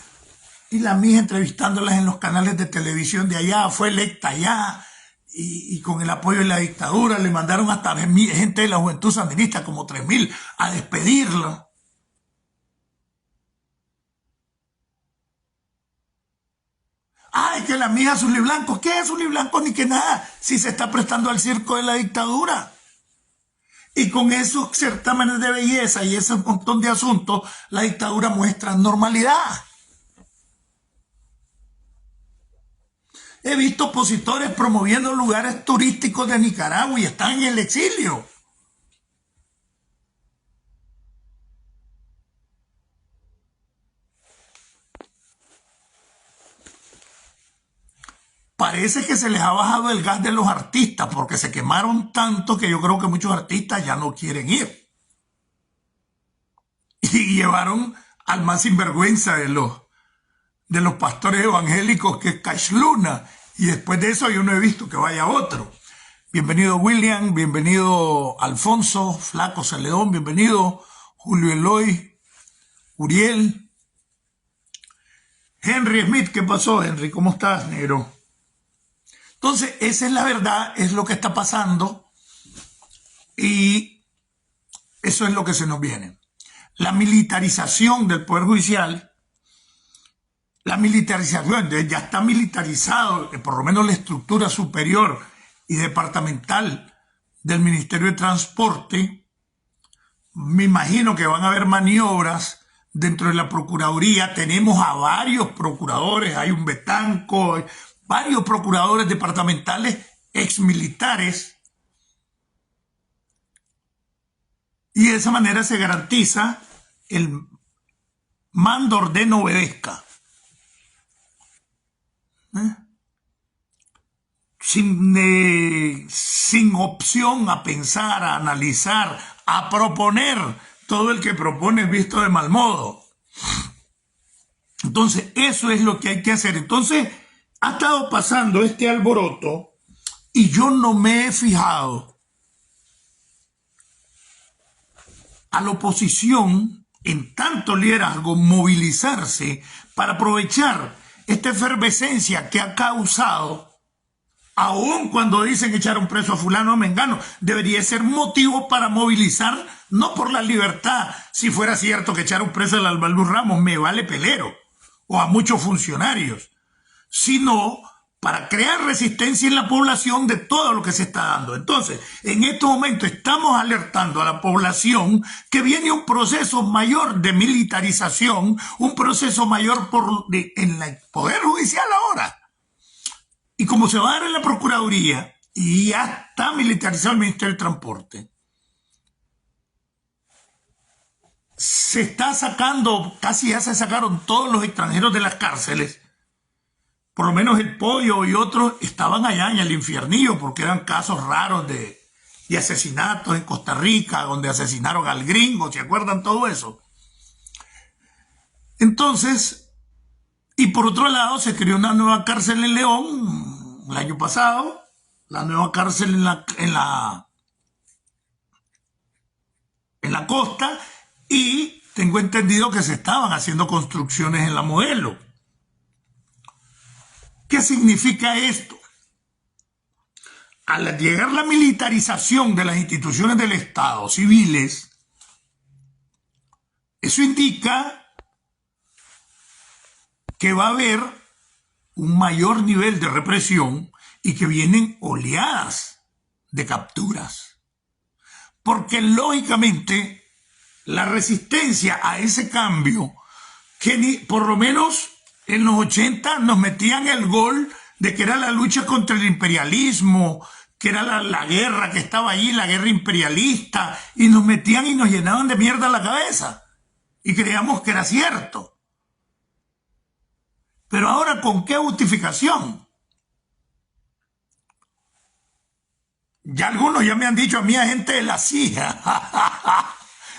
y la MIS entrevistándolas en los canales de televisión de allá, fue electa allá, y con el apoyo de la dictadura le mandaron hasta gente de la juventud sandinista, como 3.000, a despedirlo. Ay, que la MIS es azul y blanco. ¿Qué es azul y blanco ni que nada? Si se está prestando al circo de la dictadura. Y con esos certámenes de belleza y ese montón de asuntos, la dictadura muestra normalidad. He visto opositores promoviendo lugares turísticos de Nicaragua y están en el exilio. Parece que se les ha bajado el gas de los artistas porque se quemaron tanto que yo creo que muchos artistas ya no quieren ir. Y llevaron al más sinvergüenza de los pastores evangélicos, que es Cash Luna, y después de eso yo no he visto que vaya otro. Bienvenido William, bienvenido Alfonso, Flaco Celedón, bienvenido Julio Eloy, Uriel, Henry Smith. ¿Qué pasó, Henry? ¿Cómo estás, negro? Entonces, esa es la verdad, es lo que está pasando y eso es lo que se nos viene. La militarización del Poder Judicial, la militarización, ya está militarizado, por lo menos la estructura superior y departamental del Ministerio de Transporte. Me imagino que van a haber maniobras dentro de la Procuraduría. Tenemos a varios procuradores, hay un Betanco, varios procuradores departamentales exmilitares, y de esa manera se garantiza el mando, ordeno, obedezca. Sin opción a pensar, a analizar, a proponer. Todo el que propone es visto de mal modo. Entonces, eso es lo que hay que hacer. Entonces, ha estado pasando este alboroto y yo no me he fijado a la oposición en tanto liderazgo movilizarse para aprovechar esta efervescencia que ha causado, aun cuando dicen echaron preso a fulano o mengano, debería ser motivo para movilizar, no por la libertad. Si fuera cierto que echaron preso al Albaluz Ramos, me vale pelero, o a muchos funcionarios, sino para crear resistencia en la población de todo lo que se está dando. Entonces, en estos momentos estamos alertando a la población que viene un proceso mayor de militarización, un proceso mayor en el Poder Judicial ahora. Y como se va a dar en la Procuraduría y ya está militarizado el Ministerio de Transporte, se está sacando, casi ya se sacaron todos los extranjeros de las cárceles. Por lo menos el Pollo y otros estaban allá en el infiernillo porque eran casos raros de asesinatos en Costa Rica, donde asesinaron al gringo, ¿se acuerdan todo eso? Entonces, y por otro lado se creó una nueva cárcel en León el año pasado, la nueva cárcel en la costa, y tengo entendido que se estaban haciendo construcciones en la Modelo. ¿Qué significa esto? Al llegar la militarización de las instituciones del Estado civiles, eso indica que va a haber un mayor nivel de represión y que vienen oleadas de capturas. Porque lógicamente la resistencia a ese cambio, que por lo menos en los 80 nos metían el gol de que era la lucha contra el imperialismo, que era la guerra que estaba allí, la guerra imperialista, y nos metían y nos llenaban de mierda la cabeza. Y creíamos que era cierto. Pero ahora, ¿con qué justificación? Ya algunos ya me han dicho a mí, a gente de la CIA.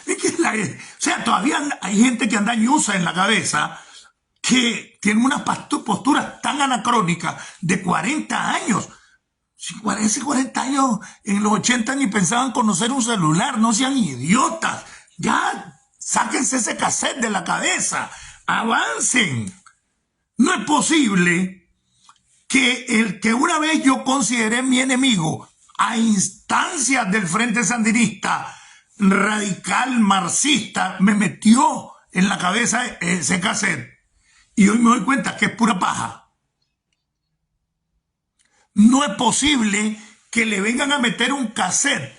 O sea, todavía hay gente que anda ñusa en la cabeza, que tiene unas posturas tan anacrónicas de 40 años. Si parece 40 años, en los 80 ni pensaban conocer un celular, no sean idiotas. Ya, sáquense ese cassette de la cabeza, avancen. No es posible que el que una vez yo consideré mi enemigo, a instancias del Frente Sandinista, radical, marxista, me metió en la cabeza ese cassette. Y hoy me doy cuenta que es pura paja. No es posible que le vengan a meter un cassette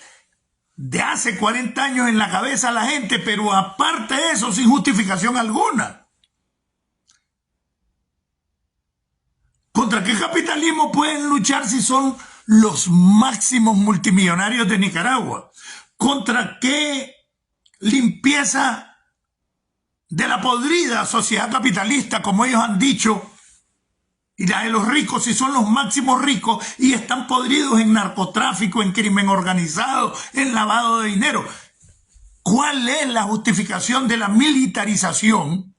de hace 40 años en la cabeza a la gente, pero aparte de eso, sin justificación alguna. ¿Contra qué capitalismo pueden luchar si son los máximos multimillonarios de Nicaragua? ¿Contra qué limpieza de la podrida sociedad capitalista, como ellos han dicho, y la de los ricos, si son los máximos ricos y están podridos en narcotráfico, en crimen organizado, en lavado de dinero? ¿Cuál es la justificación de la militarización?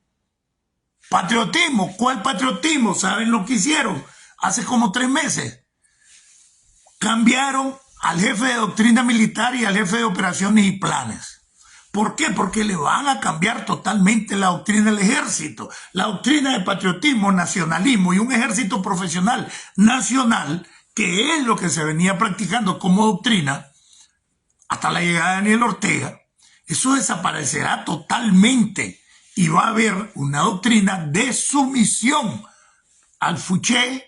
Patriotismo. ¿Cuál patriotismo? ¿Saben lo que hicieron? Hace como 3 meses. Cambiaron al jefe de doctrina militar y al jefe de operaciones y planes. ¿Por qué? Porque le van a cambiar totalmente la doctrina del ejército. La doctrina de patriotismo, nacionalismo y un ejército profesional nacional, que es lo que se venía practicando como doctrina hasta la llegada de Daniel Ortega, eso desaparecerá totalmente y va a haber una doctrina de sumisión al Fouché,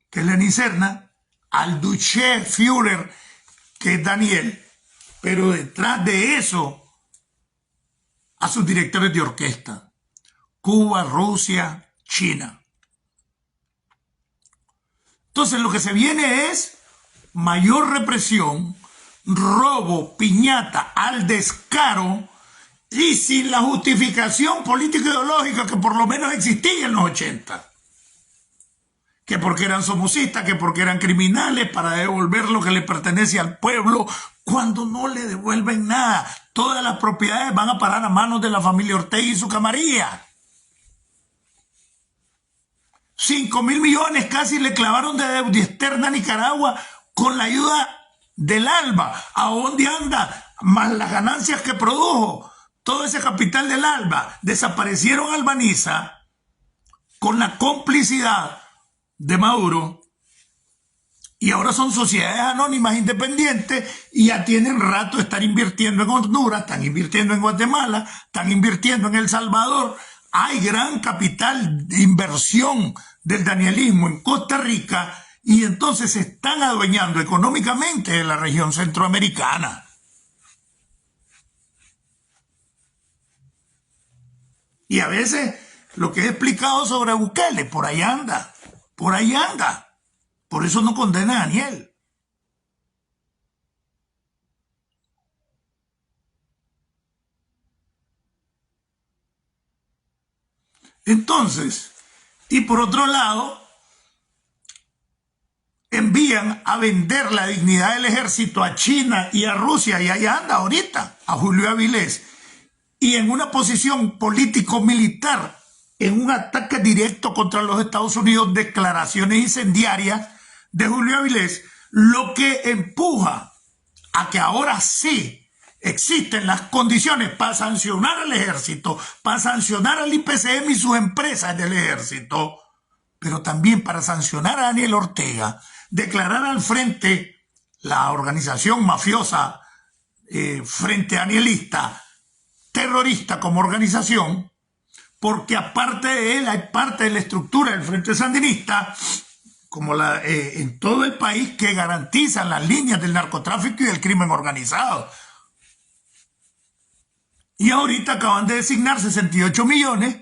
que es Lenín Serna, al Duché Führer, que es Daniel, pero detrás de eso, a sus directores de orquesta, Cuba, Rusia, China. Entonces lo que se viene es mayor represión, robo, piñata al descaro y sin la justificación político-ideológica que por lo menos existía en los 80. Que porque eran somocistas, que porque eran criminales para devolver lo que le pertenece al pueblo, cuando no le devuelven nada. Todas las propiedades van a parar a manos de la familia Ortega y su camarilla. 5.000 millones casi le clavaron de deuda externa a Nicaragua con la ayuda del ALBA. ¿A dónde anda? Más las ganancias que produjo todo ese capital del ALBA. Desaparecieron Albaniza con la complicidad de Maduro y ahora son sociedades anónimas independientes y ya tienen rato de estar invirtiendo en Honduras, están invirtiendo en Guatemala, están invirtiendo en El Salvador. Hay gran capital de inversión del danielismo en Costa Rica y entonces se están adueñando económicamente de la región centroamericana. Y a veces lo que he explicado sobre Bukele, por ahí anda. Por ahí anda. Por eso no condena a Daniel. Entonces, y por otro lado, envían a vender la dignidad del ejército a China y a Rusia, y ahí anda ahorita, a Julio Avilés, y en una posición político-militar, en un ataque directo contra los Estados Unidos, declaraciones incendiarias de Julio Avilés, lo que empuja a que ahora sí existen las condiciones para sancionar al ejército, para sancionar al IPCM y sus empresas del ejército, pero también para sancionar a Daniel Ortega, declarar al frente la organización mafiosa Frente Danielista terrorista como organización, porque aparte de él hay parte de la estructura del Frente Sandinista, como en todo el país, que garantizan las líneas del narcotráfico y del crimen organizado. Y ahorita acaban de designar 68 millones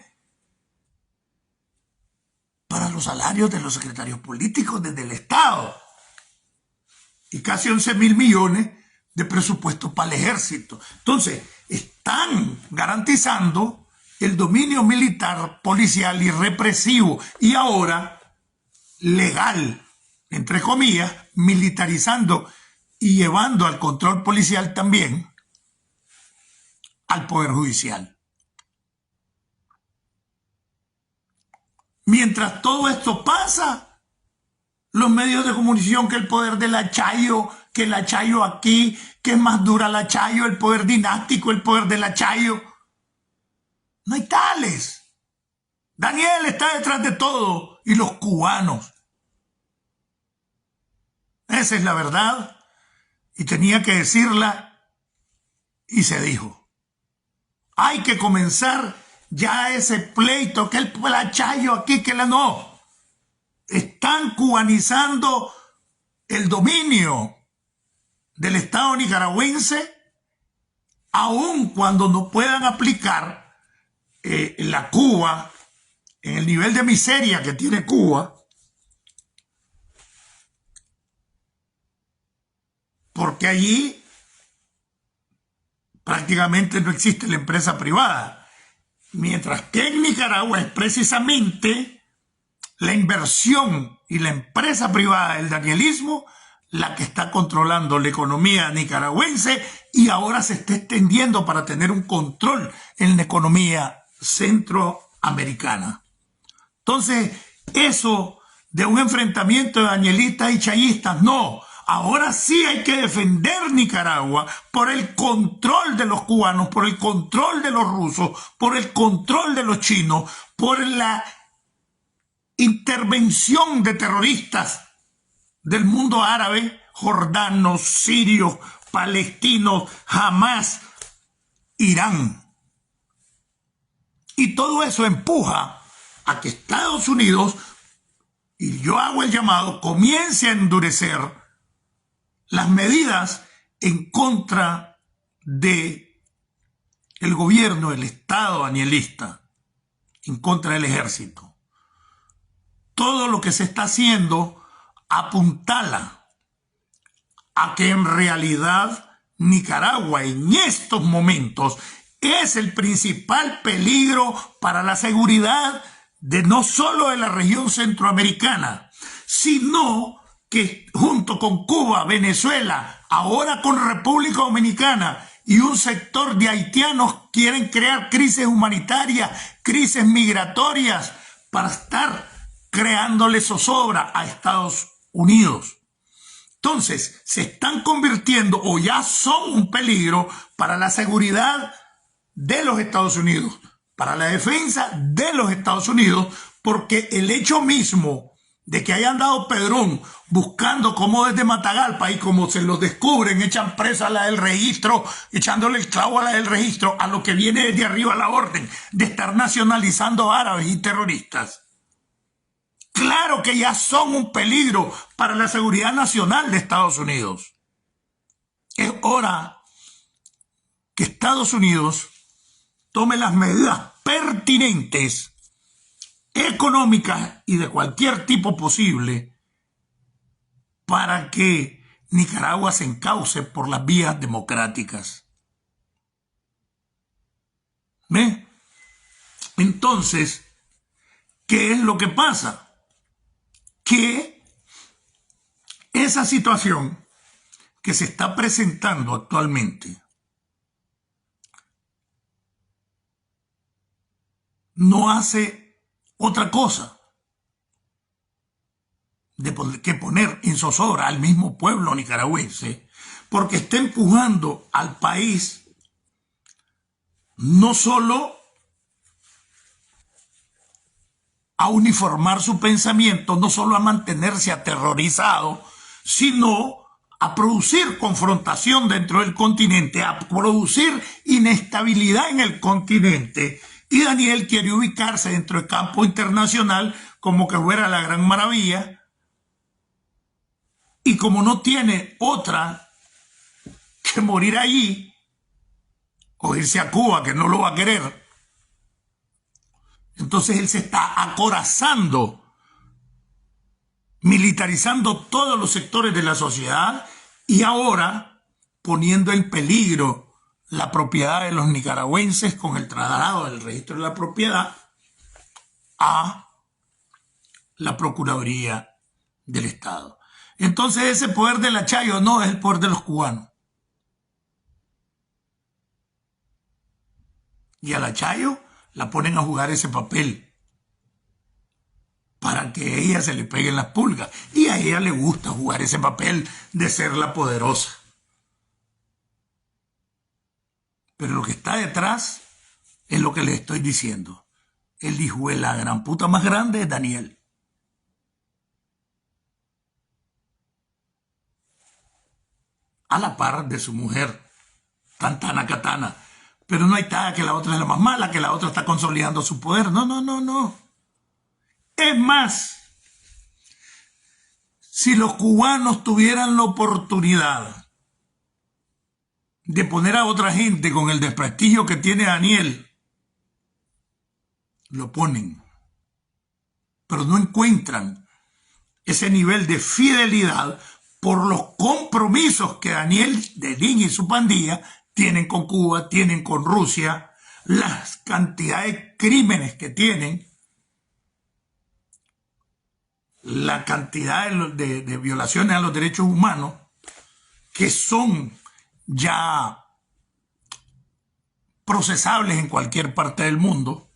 para los salarios de los secretarios políticos desde el Estado y casi 11.000 millones de presupuesto para el ejército. Entonces, están garantizando el dominio militar, policial y represivo, y ahora legal, entre comillas, militarizando y llevando al control policial también al Poder Judicial. Mientras todo esto pasa, los medios de comunicación, que el poder de la Chayo, que la Chayo aquí, que es más dura la Chayo, el poder dinástico, el poder de la Chayo. No hay tales. Daniel está detrás de todo, y los cubanos. Esa es la verdad, y tenía que decirla, y se dijo. Hay que comenzar ya ese pleito, que la Chayo aquí, que la no. Están cubanizando el dominio del Estado nicaragüense, aun cuando no puedan aplicar la Cuba en el nivel de miseria que tiene Cuba, porque allí prácticamente no existe la empresa privada, mientras que en Nicaragua es precisamente la inversión y la empresa privada del danielismo la que está controlando la economía nicaragüense, y ahora se está extendiendo para tener un control en la economía centroamericana. Entonces, eso de un enfrentamiento de danielistas y chayistas, no. Ahora sí hay que defender Nicaragua por el control de los cubanos, por el control de los rusos, por el control de los chinos, por la intervención de terroristas del mundo árabe, jordanos, sirios, palestinos, Hamas, Irán. Y todo eso empuja a que Estados Unidos, y yo hago el llamado, comience a endurecer las medidas en contra de el gobierno, el Estado danielista, en contra del ejército. Todo lo que se está haciendo apuntala a que en realidad Nicaragua en estos momentos es el principal peligro para la seguridad de no solo de la región centroamericana, sino que junto con Cuba, Venezuela, ahora con República Dominicana y un sector de haitianos, quieren crear crisis humanitarias, crisis migratorias, para estar creándole zozobra a Estados Unidos. Entonces, se están convirtiendo o ya son un peligro para la seguridad de los Estados Unidos, para la defensa de los Estados Unidos, porque el hecho mismo de que hayan dado Pedrón buscando cómo desde Matagalpa, y como se los descubren, echan presa a la del registro, echándole el clavo a la del registro, a lo que viene desde arriba la orden de estar nacionalizando árabes y terroristas. Claro que ya son un peligro para la seguridad nacional de Estados Unidos. Es hora que Estados Unidos tome las medidas pertinentes, económicas y de cualquier tipo posible, para que Nicaragua se encauce por las vías democráticas. ¿Ve? Entonces, ¿qué es lo que pasa? Que esa situación que se está presentando actualmente no hace otra cosa que poner en zozobra al mismo pueblo nicaragüense, porque está empujando al país no solo a uniformar su pensamiento, no solo a mantenerse aterrorizado, sino a producir confrontación dentro del continente, a producir inestabilidad en el continente. Y Daniel quiere ubicarse dentro del campo internacional como que fuera la gran maravilla. Y como no tiene otra que morir allí o irse a Cuba, que no lo va a querer, entonces él se está acorazando, militarizando todos los sectores de la sociedad y ahora poniendo en peligro la propiedad de los nicaragüenses con el traslado del registro de la propiedad a la Procuraduría del Estado. Entonces ese poder del Achayo no es el poder de los cubanos. Y al Achayo la ponen a jugar ese papel para que a ella se le peguen las pulgas. Y a ella le gusta jugar ese papel de ser la poderosa. Pero lo que está detrás es lo que le estoy diciendo. El hijo de la gran puta más grande es Daniel. A la par de su mujer, Tantana Katana. Pero no hay tal que la otra es la más mala, que la otra está consolidando su poder. No, no, no, no. Es más, si los cubanos tuvieran la oportunidad de poner a otra gente con el desprestigio que tiene Daniel, lo ponen. Pero no encuentran ese nivel de fidelidad por los compromisos que Daniel Delín y su pandilla tienen con Cuba, tienen con Rusia, las cantidades de crímenes que tienen, la cantidad de violaciones a los derechos humanos que son ya procesables en cualquier parte del mundo.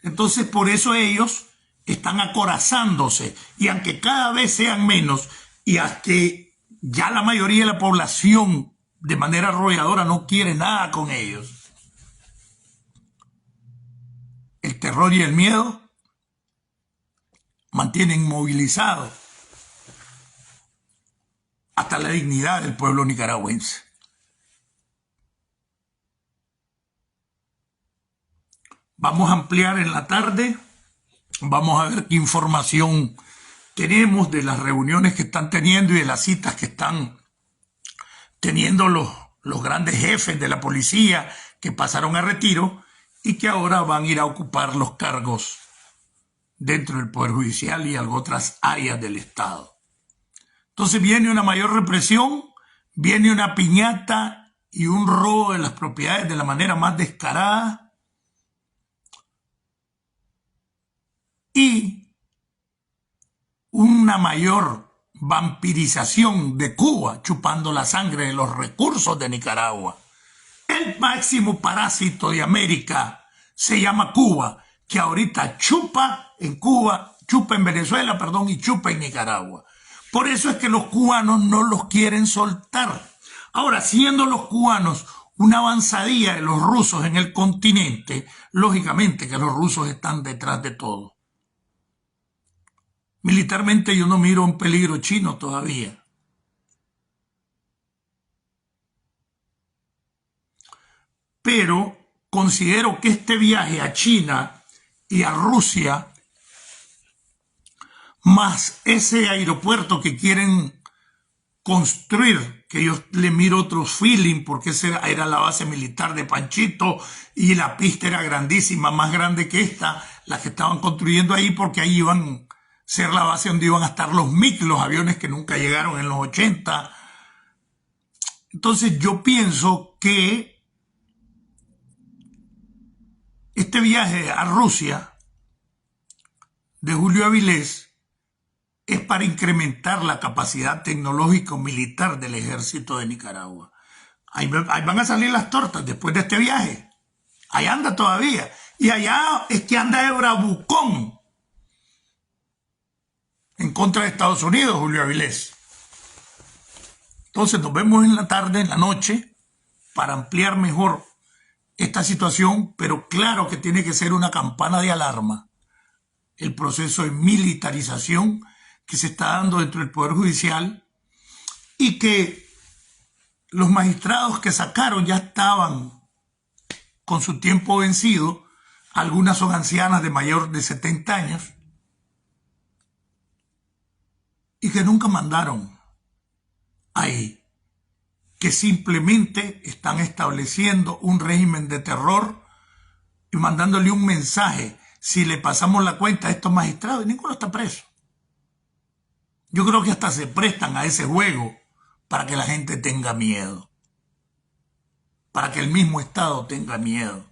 Entonces por eso ellos están acorazándose, y aunque cada vez sean menos y hasta ya la mayoría de la población de manera arrolladora no quiere nada con ellos, el terror y el miedo mantienen movilizado hasta la dignidad del pueblo nicaragüense. Vamos a ampliar en la tarde, vamos a ver qué información tenemos de las reuniones que están teniendo y de las citas que están teniendo los grandes jefes de la policía que pasaron a retiro y que ahora van a ir a ocupar los cargos dentro del Poder Judicial y otras áreas del Estado. Entonces viene una mayor represión, viene una piñata y un robo de las propiedades de la manera más descarada, y una mayor vampirización de Cuba, chupando la sangre de los recursos de Nicaragua. El máximo parásito de América se llama Cuba, que ahorita chupa en Cuba, chupa en Venezuela, perdón, y chupa en Nicaragua. Por eso es que los cubanos no los quieren soltar. Ahora, siendo los cubanos una avanzadilla de los rusos en el continente, lógicamente que los rusos están detrás de todo. Militarmente yo no miro un peligro chino todavía. Pero considero que este viaje a China y a Rusia, más ese aeropuerto que quieren construir, que yo le miro otro feeling, porque esa era la base militar de Panchito y la pista era grandísima, más grande que esta, la que estaban construyendo ahí, porque ahí iban a ser la base donde iban a estar los MiG, los aviones que nunca llegaron en los 80. Entonces yo pienso que este viaje a Rusia de Julio Avilés es para incrementar la capacidad tecnológico-militar del ejército de Nicaragua. Ahí van a salir las tortas después de este viaje. Ahí anda todavía. Y allá es que anda de bravucón en contra de Estados Unidos, Julio Avilés. Entonces nos vemos en la tarde, en la noche, para ampliar mejor esta situación, pero claro que tiene que ser una campana de alarma el proceso de militarización que se está dando dentro del Poder Judicial y que los magistrados que sacaron ya estaban con su tiempo vencido. Algunas son ancianas de mayor de 70 años y que nunca mandaron ahí, que simplemente están estableciendo un régimen de terror y mandándole un mensaje. Si le pasamos la cuenta a estos magistrados, y ninguno está preso. Yo creo que hasta se prestan a ese juego para que la gente tenga miedo, para que el mismo Estado tenga miedo.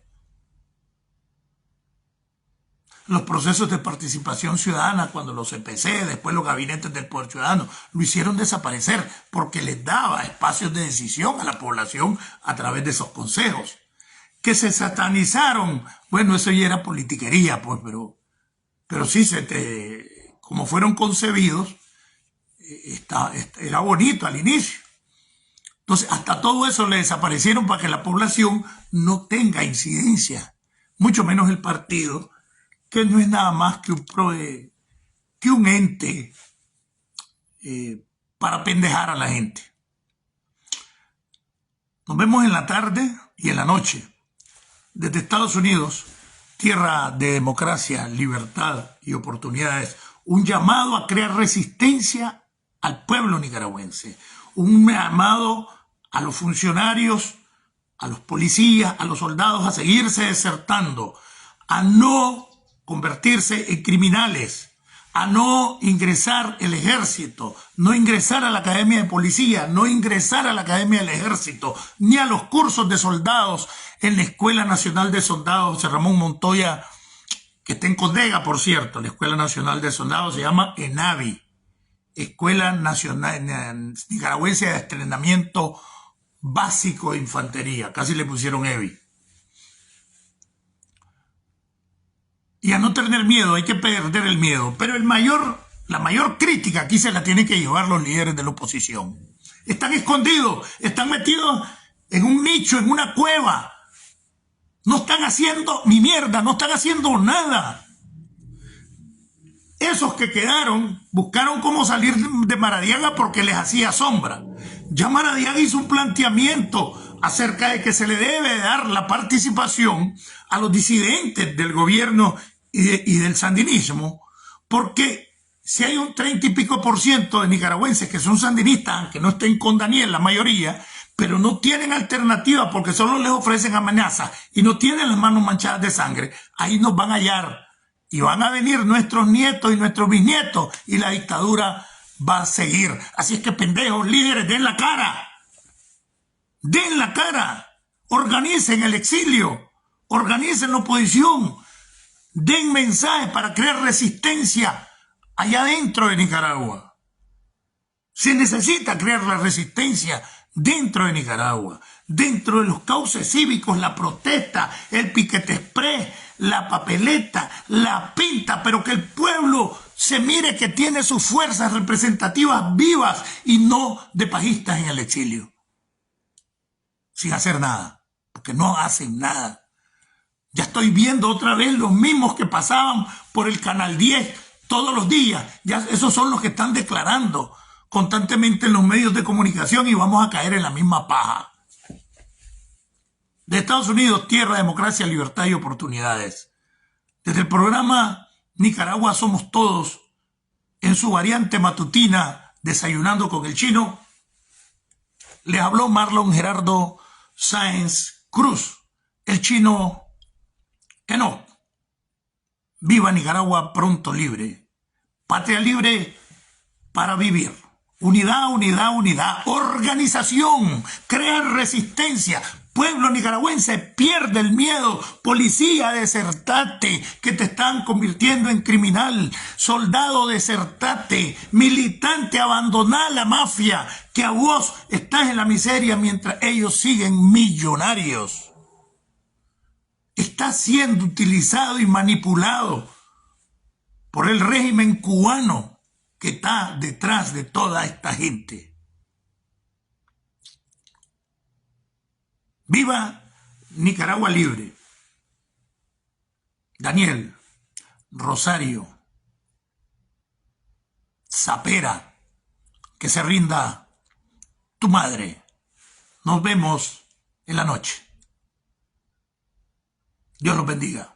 Los procesos de participación ciudadana, cuando los CPC, después los gabinetes del Poder Ciudadano, lo hicieron desaparecer porque les daba espacios de decisión a la población a través de esos consejos. Que se satanizaron, bueno, eso ya era politiquería, pues, pero sí, como fueron concebidos, era bonito al inicio. Entonces, hasta todo eso le desaparecieron para que la población no tenga incidencia, mucho menos el partido, que no es nada más que un ente para pendejar a la gente. Nos vemos en la tarde y en la noche. Desde Estados Unidos, tierra de democracia, libertad y oportunidades, un llamado a crear resistencia al pueblo nicaragüense, un llamado a los funcionarios, a los policías, a los soldados a seguirse desertando, a no convertirse en criminales, a no ingresar al ejército, no ingresar a la academia de policía, no ingresar a la academia del ejército, ni a los cursos de soldados en la Escuela Nacional de Soldados José Ramón Montoya, que está en Condega, por cierto. La Escuela Nacional de Soldados se llama ENAVI, Escuela Nacional Nicaragüense de Entrenamiento Básico de Infantería, casi le pusieron EVI. Y a no tener miedo, hay que perder el miedo. Pero la mayor crítica aquí se la tienen que llevar los líderes de la oposición. Están escondidos, están metidos en un nicho, en una cueva. No están haciendo ni mierda, no están haciendo nada. Esos que quedaron buscaron cómo salir de Maradiaga porque les hacía sombra. Ya Maradiaga hizo un planteamiento acerca de que se le debe dar la participación a los disidentes del gobierno y del sandinismo, porque si hay un 30 y pico % de nicaragüenses que son sandinistas, aunque no estén con Daniel la mayoría, pero no tienen alternativa porque solo les ofrecen amenazas y no tienen las manos manchadas de sangre, ahí nos van a hallar y van a venir nuestros nietos y nuestros bisnietos y la dictadura va a seguir. Así es que, pendejos líderes, den la cara, organicen el exilio, organicen la oposición, den mensajes para crear resistencia allá dentro de Nicaragua. Se necesita crear la resistencia dentro de Nicaragua, dentro de los cauces cívicos, la protesta, el piquete express, la papeleta, la pinta, pero que el pueblo se mire que tiene sus fuerzas representativas vivas y no de pajistas en el exilio, sin hacer nada, porque no hacen nada. Ya estoy viendo otra vez los mismos que pasaban por el Canal 10 todos los días. Ya esos son los que están declarando constantemente en los medios de comunicación y vamos a caer en la misma paja. De Estados Unidos, tierra, democracia, libertad y oportunidades. Desde el programa Nicaragua Somos Todos, en su variante matutina, Desayunando con el Chino, les habló Marlon Gerardo Sáenz Cruz, el chino que no. Viva Nicaragua pronto libre. Patria libre para vivir. Unidad, unidad, unidad. Organización. Crear resistencia. Pueblo nicaragüense, pierde el miedo. Policía, desertate, que te están convirtiendo en criminal. Soldado, desertate. Militante, abandoná la mafia, que a vos estás en la miseria mientras ellos siguen millonarios. Está siendo utilizado y manipulado por el régimen cubano que está detrás de toda esta gente. Viva Nicaragua libre. Daniel, Rosario, Zapera, que se rinda tu madre. Nos vemos en la noche. Dios los bendiga.